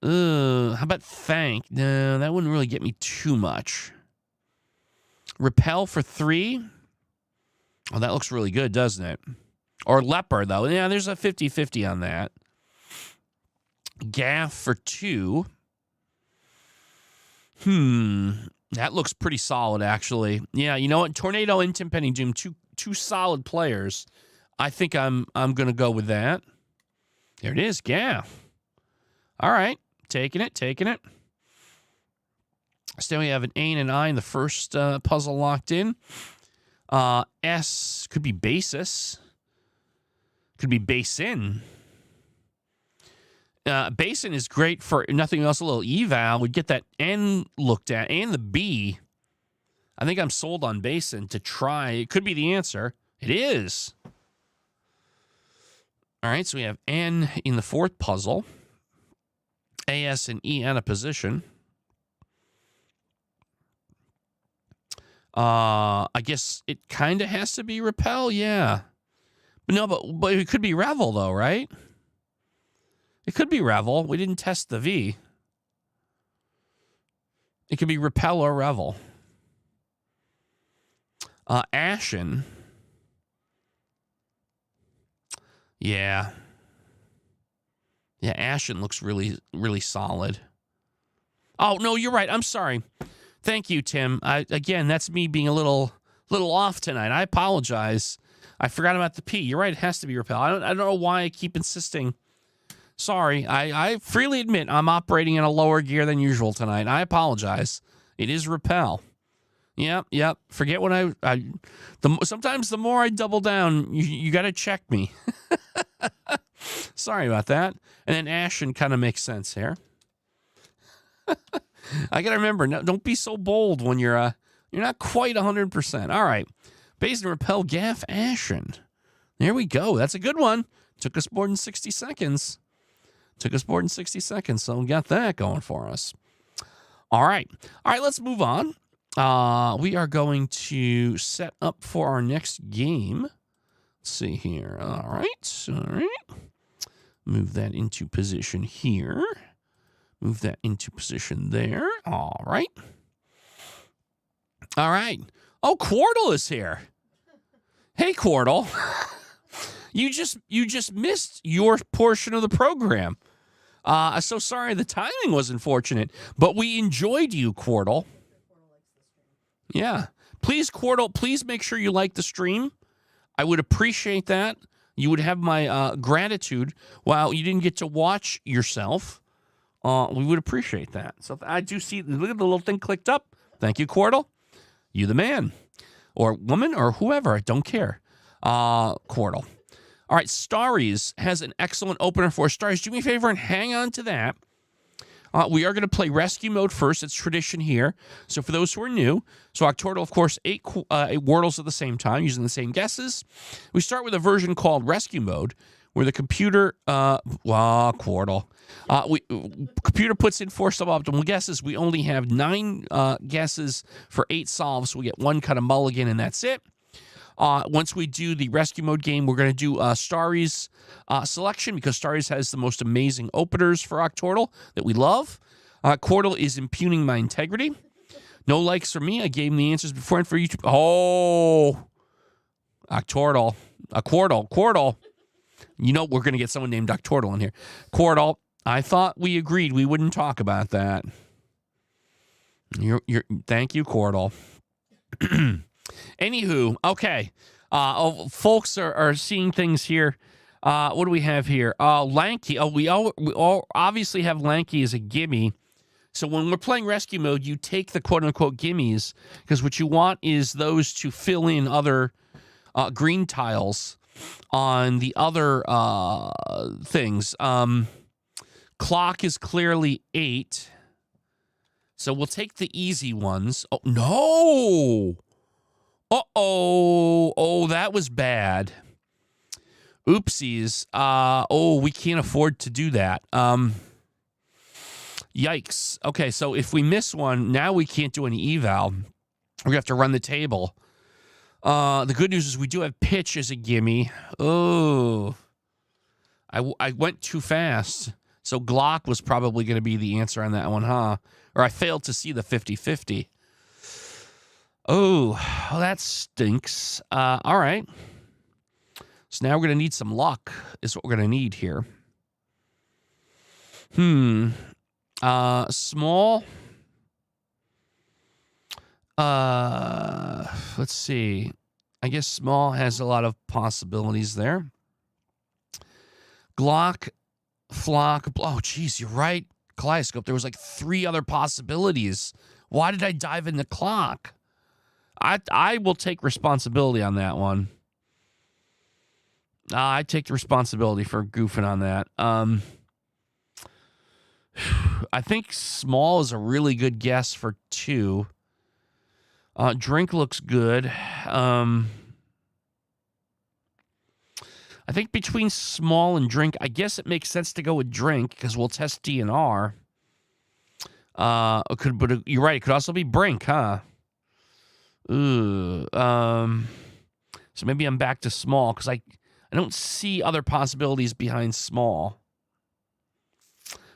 how about thank? No, that wouldn't really get me too much. Repel for 3. Oh, that looks really good, doesn't it? Or leper, though. Yeah, there's a 50-50 on that. Gaff for 2. That looks pretty solid, actually. Yeah, you know what? Tornado and Tim Penny Doom, two solid players. I think I'm going to go with that. There it is, Gaff. All right, taking it. So we have an A and an I in the first puzzle locked in. S could be basis. Could be basin. Basin is great for nothing else. A little eval. We'd get that N looked at and the B. I think I'm sold on basin to try. It could be the answer. It is. All right, so we have N in the fourth puzzle. A, S, and E out of position. I guess it kind of has to be repel, yeah. But no, but it could be revel, though, right? It could be revel. We didn't test the V. It could be repel or revel. Ashen. Yeah. Yeah, Ashen looks really, really solid. Oh, no, you're right. I'm sorry. Thank you, Tim. Again, that's me being a little off tonight. I apologize. I forgot about the P. You're right. It has to be repel. I don't know why I keep insisting. Sorry. I freely admit I'm operating in a lower gear than usual tonight. I apologize. It is repel. Yep. Forget what sometimes the more I double down, you got to check me. Sorry about that. And then Ashen kind of makes sense here. I got to remember, no, don't be so bold when you're not quite 100%. All right. Base and repel, gaff, Ashen. There we go. That's a good one. Took us more than 60 seconds. So we got that going for us. All right, let's move on. We are going to set up for our next game. Let's see here. All right. Move that into position here. Move that into position there. All right. Oh, Quartal is here. Hey, Quartal. You just missed your portion of the program. So sorry the timing was unfortunate, but we enjoyed you, Quartal. Yeah. Please, Quartal, please make sure you like the stream. I would appreciate that. You would have my gratitude. While you didn't get to watch yourself, we would appreciate that. So I do see, look at the little thing clicked up. Thank you, Quartal. You the man. Or woman, or whoever. I don't care. Quartal. All right, Starries has an excellent opener for Starries. Do me a favor and hang on to that. We are going to play rescue mode first. It's tradition here. So for those who are new, so Octordle, of course, 8 Wordles at the same time, using the same guesses. We start with a version called rescue mode, where the computer, Quartal. Computer puts in 4 suboptimal guesses. We only have 9 guesses for 8 solves. So we get 1 kind of mulligan, and that's it. Once we do the rescue mode game, we're going to do Starry's selection, because Starry's has the most amazing openers for Octordle that we love. Quartal is impugning my integrity. No likes for me. I gave him the answers before and for YouTube. Oh, Octordle. Quartal. You know we're going to get someone named Octordle in here. Quartal, I thought we agreed we wouldn't talk about that. Thank you, Quartal. Anywho, okay. Folks are seeing things here. What do we have here? Lanky. We all obviously have Lanky as a gimme. So when we're playing rescue mode, you take the quote-unquote gimmies, because what you want is those to fill in other green tiles on the other things. Clock is clearly 8. So we'll take the easy ones. Oh, no! Oh, that was bad. Oopsies. We can't afford to do that. Yikes. Okay, so if we miss one, now we can't do any eval. We have to run the table. The good news is we do have pitch as a gimme. Oh, I went too fast. So Glock was probably going to be the answer on that one, huh? Or I failed to see the 50-50. Oh, that stinks. All right. So now we're going to need some luck, is what we're going to need here. Small. Let's see. I guess small has a lot of possibilities there. Glock, flock. Oh, geez, you're right. Kaleidoscope. There was like 3 other possibilities. Why did I dive into clock? I will take responsibility on that one. I take the responsibility for goofing on that. I think small is a really good guess for 2. Drink looks good. I think between small and drink, I guess it makes sense to go with drink because we'll test DNR. But you're right. It could also be brink, huh? Ooh. So maybe I'm back to small because I don't see other possibilities behind small.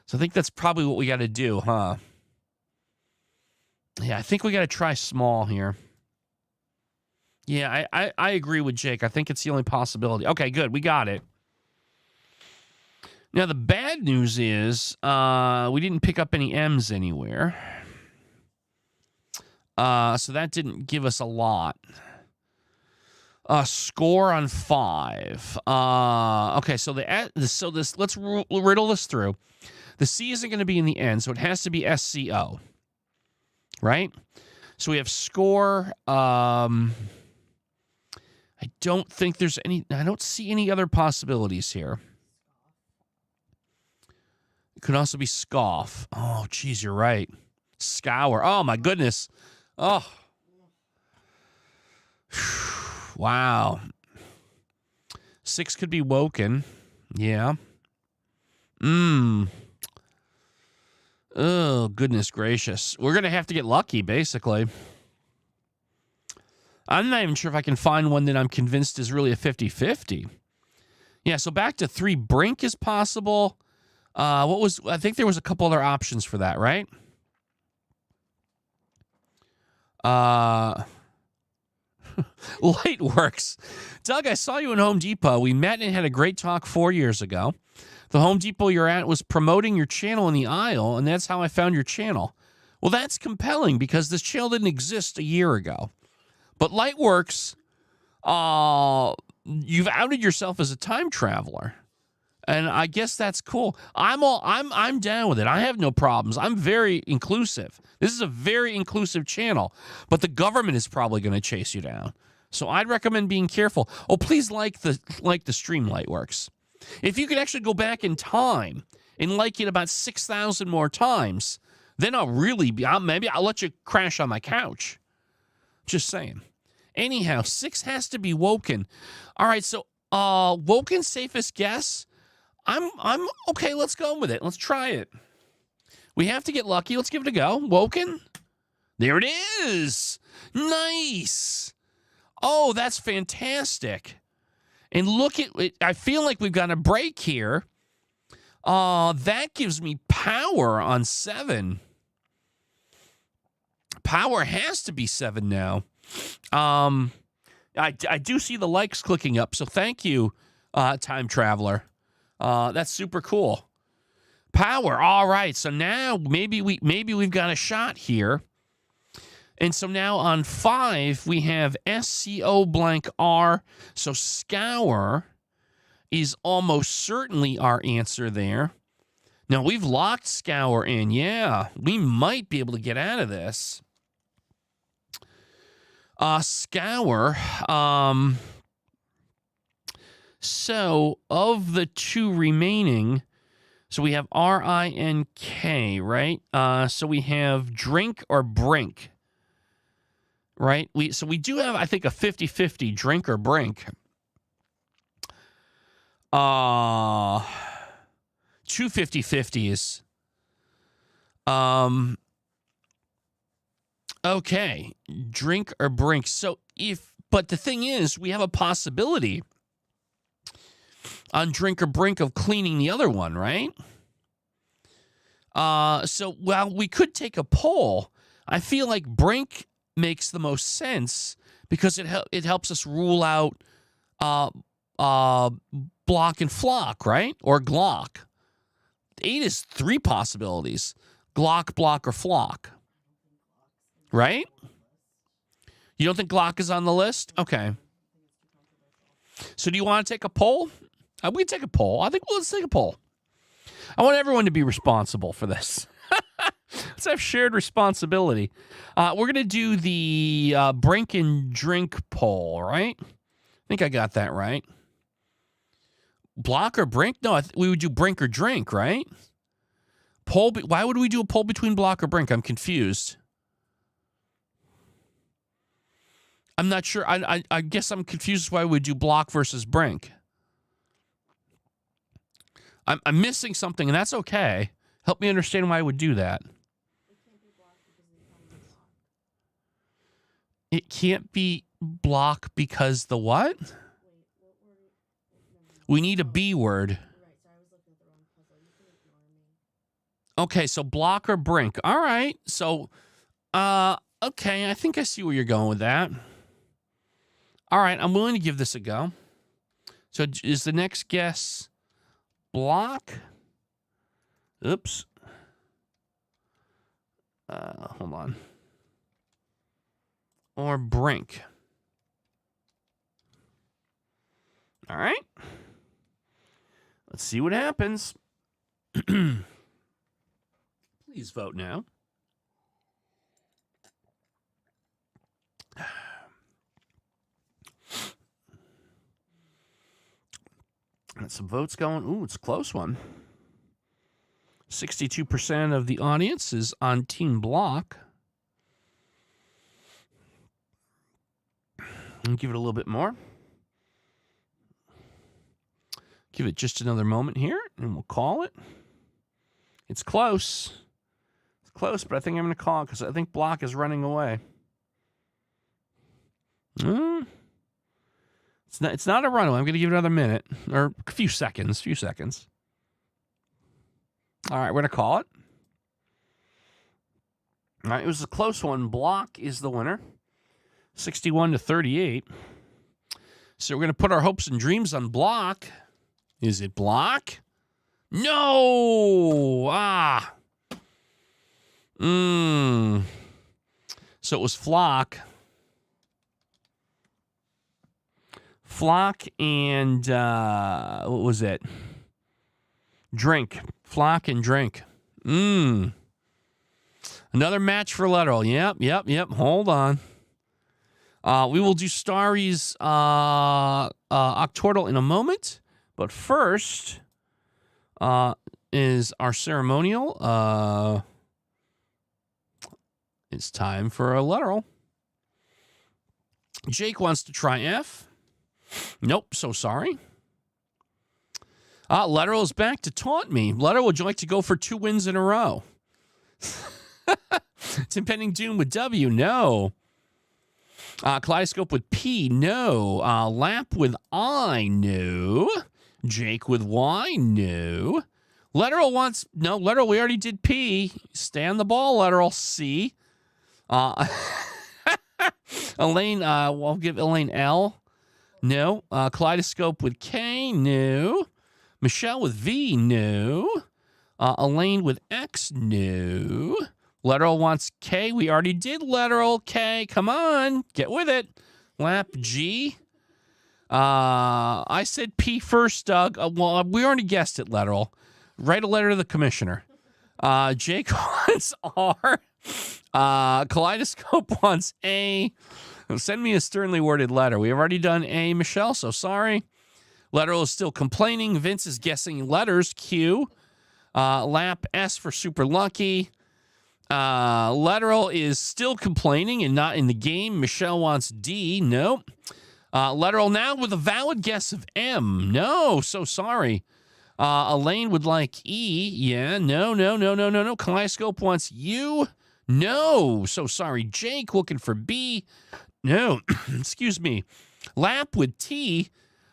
So I think that's probably what we got to do, huh? Yeah, I think we got to try small here. Yeah, I agree with Jake. I think it's the only possibility. Okay, good. We got it. Now, the bad news is we didn't pick up any M's anywhere. So that didn't give us a lot. Score on 5. Okay, so let's riddle this through. The C isn't going to be in the end, so it has to be SCO. Right? So we have score. I don't think there's any. I don't see any other possibilities here. It could also be scoff. Oh, geez, you're right. Scour. Oh, my goodness. Oh. Wow. 6 could be woken. Yeah. Oh, goodness gracious. We're going to have to get lucky, basically. I'm not even sure if I can find one that I'm convinced is really a 50-50. Yeah, so back to 3. Brink is possible. I think there was a couple other options for that, right? Lightworks. Doug, I saw you in Home Depot. We met and had a great talk 4 years ago. The Home Depot you're at was promoting your channel in the aisle, and that's how I found your channel. Well, that's compelling because this channel didn't exist a year ago. But Lightworks, you've outed yourself as a time traveler. And I guess that's cool. I'm down with it. I have no problems. I'm very inclusive. This is a very inclusive channel, but the government is probably going to chase you down. So I'd recommend being careful. Oh, please like the stream, Lightworks. If you could actually go back in time and like it about 6,000 more times, then I'll really be. Maybe I'll let you crash on my couch. Just saying. Anyhow, 6 has to be woken. All right, so woken safest guess. I'm okay. Let's go with it. Let's try it. We have to get lucky. Let's give it a go. Woken. There it is. Nice. Oh, that's fantastic. And look at it. I feel like we've got a break here. That gives me power on 7. Power has to be 7 now. I do see the likes clicking up, so thank you, Time Traveler. That's super cool. Power. All right. So now maybe we've got a shot here. And so now on 5 we have SCO blank R. So scour is almost certainly our answer there. Now we've locked scour in. Yeah, we might be able to get out of this. Scour. So of the 2 remaining, so we have R-I-N-K, right? So we have drink or brink, right? So we do have, I think, a 50-50 drink or brink. 2 50-50s. Okay, drink or brink. So but the thing is, we have a possibility on drink or brink of cleaning the other one, right? So, well, we could take a poll. I feel like brink makes the most sense because it helps us rule out block and flock, right? Or glock. 8 is 3 possibilities. Glock, block, or flock. Right? You don't think glock is on the list? Okay. So do you want to take a poll? We take a poll. I think let's take a poll. I want everyone to be responsible for this. Let's have shared responsibility. We're going to do the brink and drink poll, right? I think I got that right. Block or brink? No, we would do brink or drink, right? Poll. Why would we do a poll between block or brink? I'm confused. I'm not sure. I guess I'm confused why we do block versus brink. I'm missing something, and that's okay. Help me understand why I would do that. It can't be blocked because of the It can't be block because the what? time. Wait, what word? No, We need a B word. Right, sorry, I was looking at the wrong puzzle. You can ignore me. Okay, so block or brink. All right. So, okay, I think I see where you're going with that. All right, I'm willing to give this a go. So is the next guess block? Oops. Hold on. Or brink. All right. Let's see what happens. Please vote now. Got some votes going. Ooh, it's a close one. 62% of the audience is on Team Block. And give it a little bit more. Give it just another moment here, and we'll call it. It's close. It's close, but I think I'm going to call it because I think Block is running away. It's not a runaway. I'm going to give it another minute or a few seconds. All right, we're going to call it. All right, it was a close one. Block is the winner, 61-38. So we're going to put our hopes and dreams on Block. Is it Block? No! So it was Flock. Flock and, what was it? Drink. Flock and drink. Another match for Letterl. Yep. Hold on. We will do Starry's Octordle in a moment. But first is our ceremonial. It's time for a Letterl. Jake wants to try F. Nope, so sorry. Letterl is back to taunt me. Letterl, would you like to go for 2 wins in a row? It's impending doom with W. No. Kaleidoscope with P. No. Lap with I. No. Jake with Y. No. Letterl wants... No, Letterl, we already did P. Stay on the ball, Letterl. C. Elaine, I'll give Elaine L. No. Kaleidoscope with K. No. Michelle with V. No. Elaine with X. No. Letterl wants K. We already did Letterl. K. Come on. Get with it. Lap G. I said P first, Doug. Well, we already guessed it, Letterl. Write a letter to the commissioner. Jake wants R. Kaleidoscope wants A. Send me a sternly worded letter. We have already done A, Michelle, so sorry. Letterl is still complaining. Vince is guessing letters. Q. Lap S for super lucky. Letterl is still complaining and not in the game. Michelle wants D. Nope. Letterl now with a valid guess of M. No, so sorry. Elaine would like E. Yeah, no. Kaleidoscope wants U. No, so sorry. Jake looking for B. No, excuse me. Lap with T.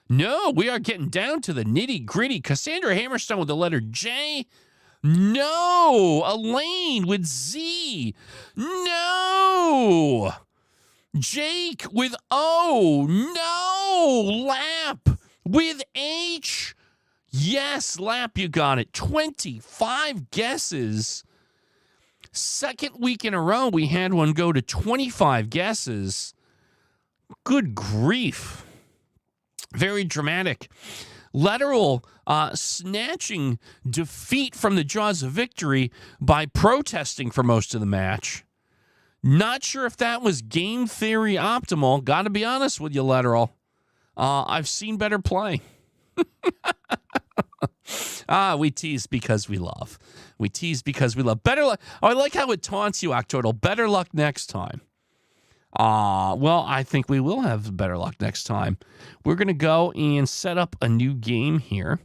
No, we are getting down to the nitty gritty. Cassandra Hammerstone with the letter J. No, Elaine with Z. No. Jake with O. No. Lap with H. Yes, Lap, you got it. 25 guesses. Second week in a row, we had one go to 25 guesses. Good grief. Very dramatic. Letterl snatching defeat from the jaws of victory by protesting for most of the match. Not sure if that was game theory optimal. Got to be honest with you, Letterl. I've seen better play. We tease because we love. We tease because we love. Better luck. Oh, I like how it taunts you, Octordle. Better luck next time. Well, I think we will have better luck next time. We're going to go and set up a new game here.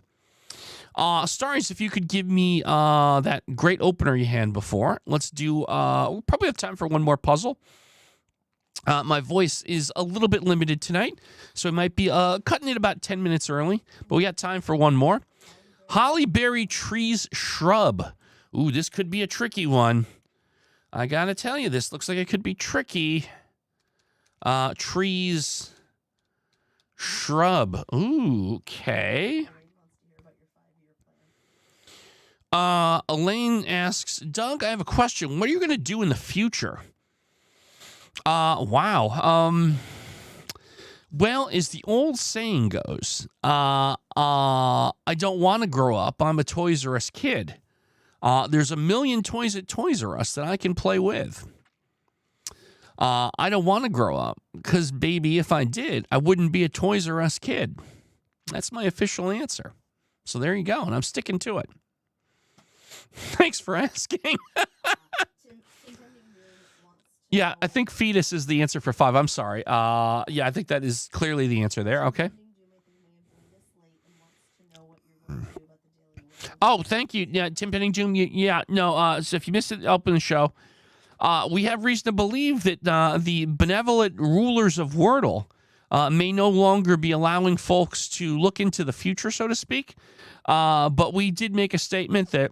Stars, if you could give me that great opener you had before. Let's do, we'll probably have time for one more puzzle. My voice is a little bit limited tonight, so it might be cutting it about 10 minutes early, but we got time for one more. Hollyberry trees shrub. Ooh, this could be a tricky one. I gotta tell you, this looks like it could be tricky. Trees shrub. Ooh, okay. Elaine asks, Doug, I have a question. What are you going to do in the future? Wow. Well, as the old saying goes, I don't want to grow up. I'm a Toys R Us kid. There's a million toys at Toys R Us that I can play with. I don't want to grow up because, baby, if I did, I wouldn't be a Toys R Us kid. That's my official answer. So there you go, and I'm sticking to it. Thanks for asking. Yeah, I think fetus is the answer for 5. I'm sorry. Yeah, I think that is clearly the answer there. Okay. Oh, thank you. Yeah, Tim Pennington. Yeah, no. So if you missed it, open the show. We have reason to believe that the benevolent rulers of Wordle may no longer be allowing folks to look into the future, so to speak. But we did make a statement that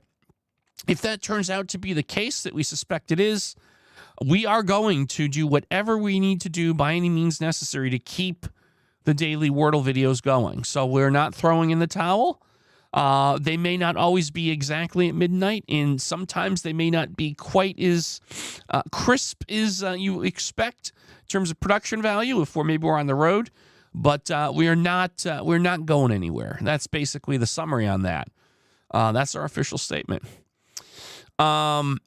if that turns out to be the case, that we suspect it is, we are going to do whatever we need to do by any means necessary to keep the daily Wordle videos going. So we're not throwing in the towel. They may not always be exactly at midnight, and sometimes they may not be quite as crisp as you expect in terms of production value if we're on the road. But we're not going anywhere. That's basically the summary on that. That's our official statement. Also,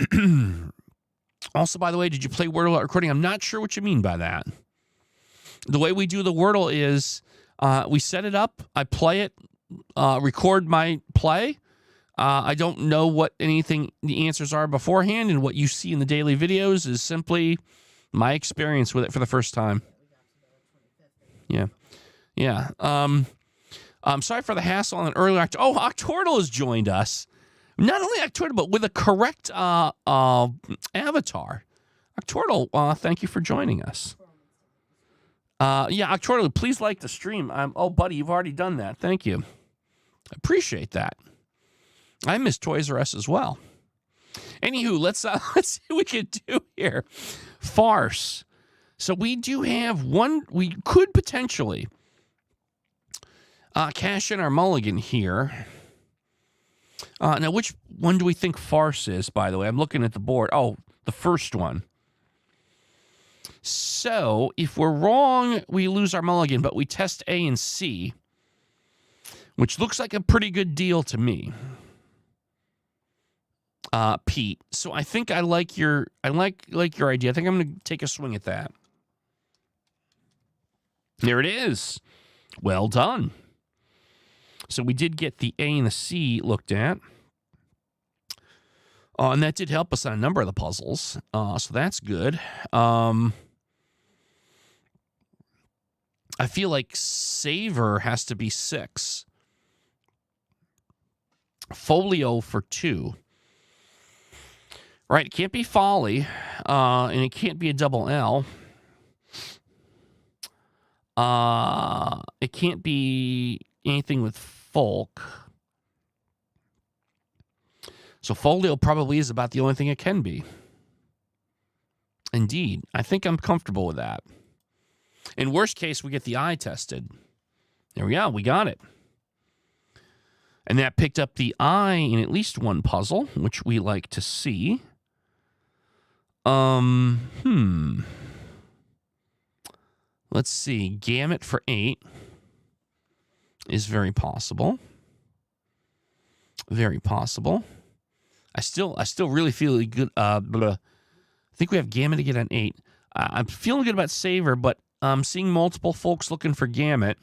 by the way, did you play Wordle at recording? I'm not sure what you mean by that. The way we do the Wordle is we set it up, I play it, record my play. I don't know what anything the answers are beforehand, and what you see in the daily videos is simply my experience with it for the first time. Yeah. Yeah. I'm sorry for the hassle on an early Octordle has joined us. Not only Octordle, but with a correct avatar. Octordle, thank you for joining us. Yeah, Octordle, please like the stream. Oh, buddy, you've already done that. Thank you. I appreciate that. I miss Toys R Us as well. Anywho, let's see what we can do here. Farce. So we do have one. We could potentially cash in our mulligan here. Now, which one do we think farce is, by the way? I'm looking at the board. Oh, the first one. So, if we're wrong, we lose our mulligan, but we test A and C, which looks like a pretty good deal to me. Pete. So I think I like your idea. I think I'm going to take a swing at that. There it is. Well done. So we did get the A and the C looked at. And that did help us on a number of the puzzles. So that's good. I feel like Savor has to be 6. Folio for 2. Right, it can't be Folly. And it can't be a double L. It can't be anything with folk. So Folio probably is about the only thing it can be. Indeed. I think I'm comfortable with that. In worst case, we get the I tested. There we go. We got it. And that picked up the I in at least one puzzle, which we like to see. Let's see. Gamut for 8 is very possible. Very possible. I still really feel good. I think we have Gamut again on 8. I'm feeling good about Savor, but I'm seeing multiple folks looking for Gamut.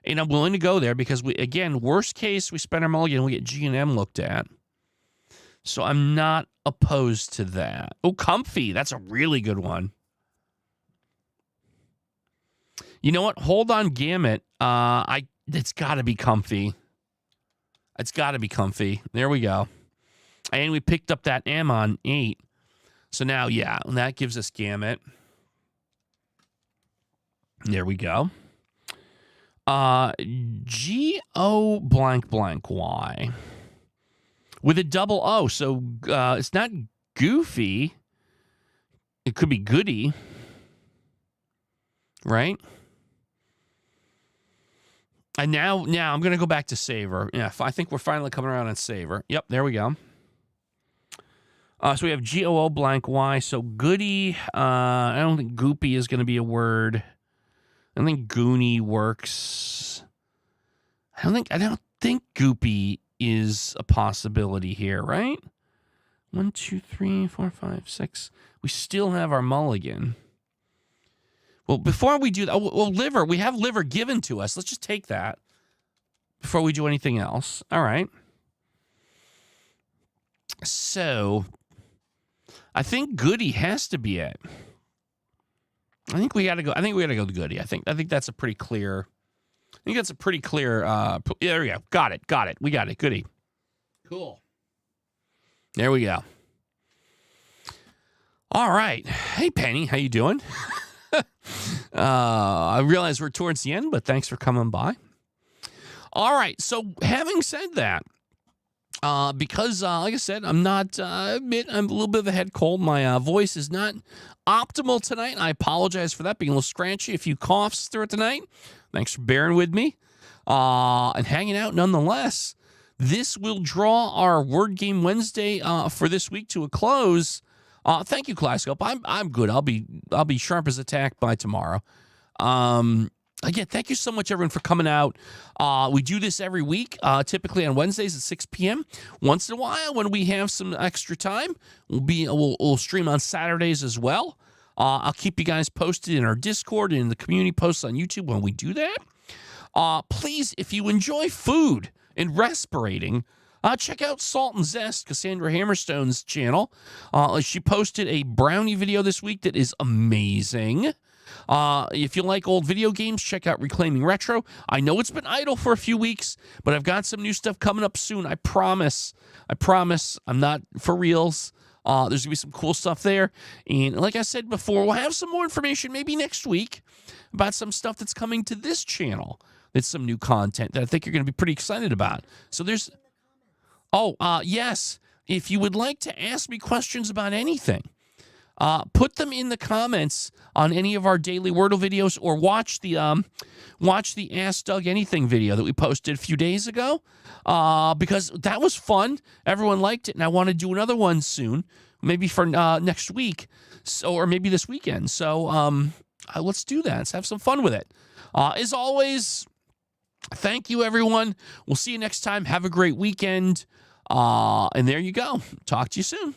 And I'm willing to go there because, worst case, we spend our mulligan and we get G and M looked at. So I'm not opposed to that. Oh, Comfy. That's a really good one. You know what? Hold on, Gamut. It's got to be Comfy. It's got to be comfy. There we go. And we picked up that M on 8. So now, yeah, that gives us gamut. There we go. G-O blank blank Y. With a double O. So it's not goofy. It could be goody. Right? And now I'm going to go back to savor. Yeah, I think we're finally coming around on savor. Yep, there we go. So we have G-O-O blank Y. So goody. I don't think goopy is going to be a word. I don't think goony works. I don't think goopy is a possibility here, right? 1, 2, 3, 4, 5, 6. We still have our mulligan. Well, before we do that, well, liver. We have liver given to us. Let's just take that before we do anything else. All right. So I think goody has to be it. I think we got to go to goody. I think that's a pretty clear. I think that's a pretty clear. There we go. Got it. We got it. Goody. Cool. There we go. All right. Hey, Penny, how you doing? I realize we're towards the end, but thanks for coming by. All right. So having said that, because like I said, I'm not. I'm a little bit of a head cold. My voice is not optimal tonight. I apologize for that, being a little scratchy. A few coughs through it tonight. Thanks for bearing with me and hanging out nonetheless. This will draw our Word Game Wednesday for this week to a close. Thank you, Classcope. I'm good. I'll be sharp as a tack by tomorrow. Again, thank you so much, everyone, for coming out. We do this every week, typically on Wednesdays at 6 p.m. Once in a while, when we have some extra time, we'll stream on Saturdays as well. I'll keep you guys posted in our Discord and in the community posts on YouTube when we do that. Please, if you enjoy food and respirating, check out Salt and Zest, Cassandra Hammerstone's channel. She posted a brownie video this week that is amazing. If you like old video games, check out Reclaiming Retro. I know it's been idle for a few weeks, but I've got some new stuff coming up soon. I promise. I'm not for reals. There's going to be some cool stuff there. And like I said before, we'll have some more information maybe next week about some stuff that's coming to this channel. It's some new content that I think you're going to be pretty excited about. So there's... yes. If you would like to ask me questions about anything, put them in the comments on any of our daily Wordle videos, or watch the Ask Doug Anything video that we posted a few days ago, because that was fun. Everyone liked it, and I want to do another one soon, maybe for next week, or maybe this weekend. So let's do that. Let's have some fun with it. As always, thank you, everyone. We'll see you next time. Have a great weekend. And there you go. Talk to you soon.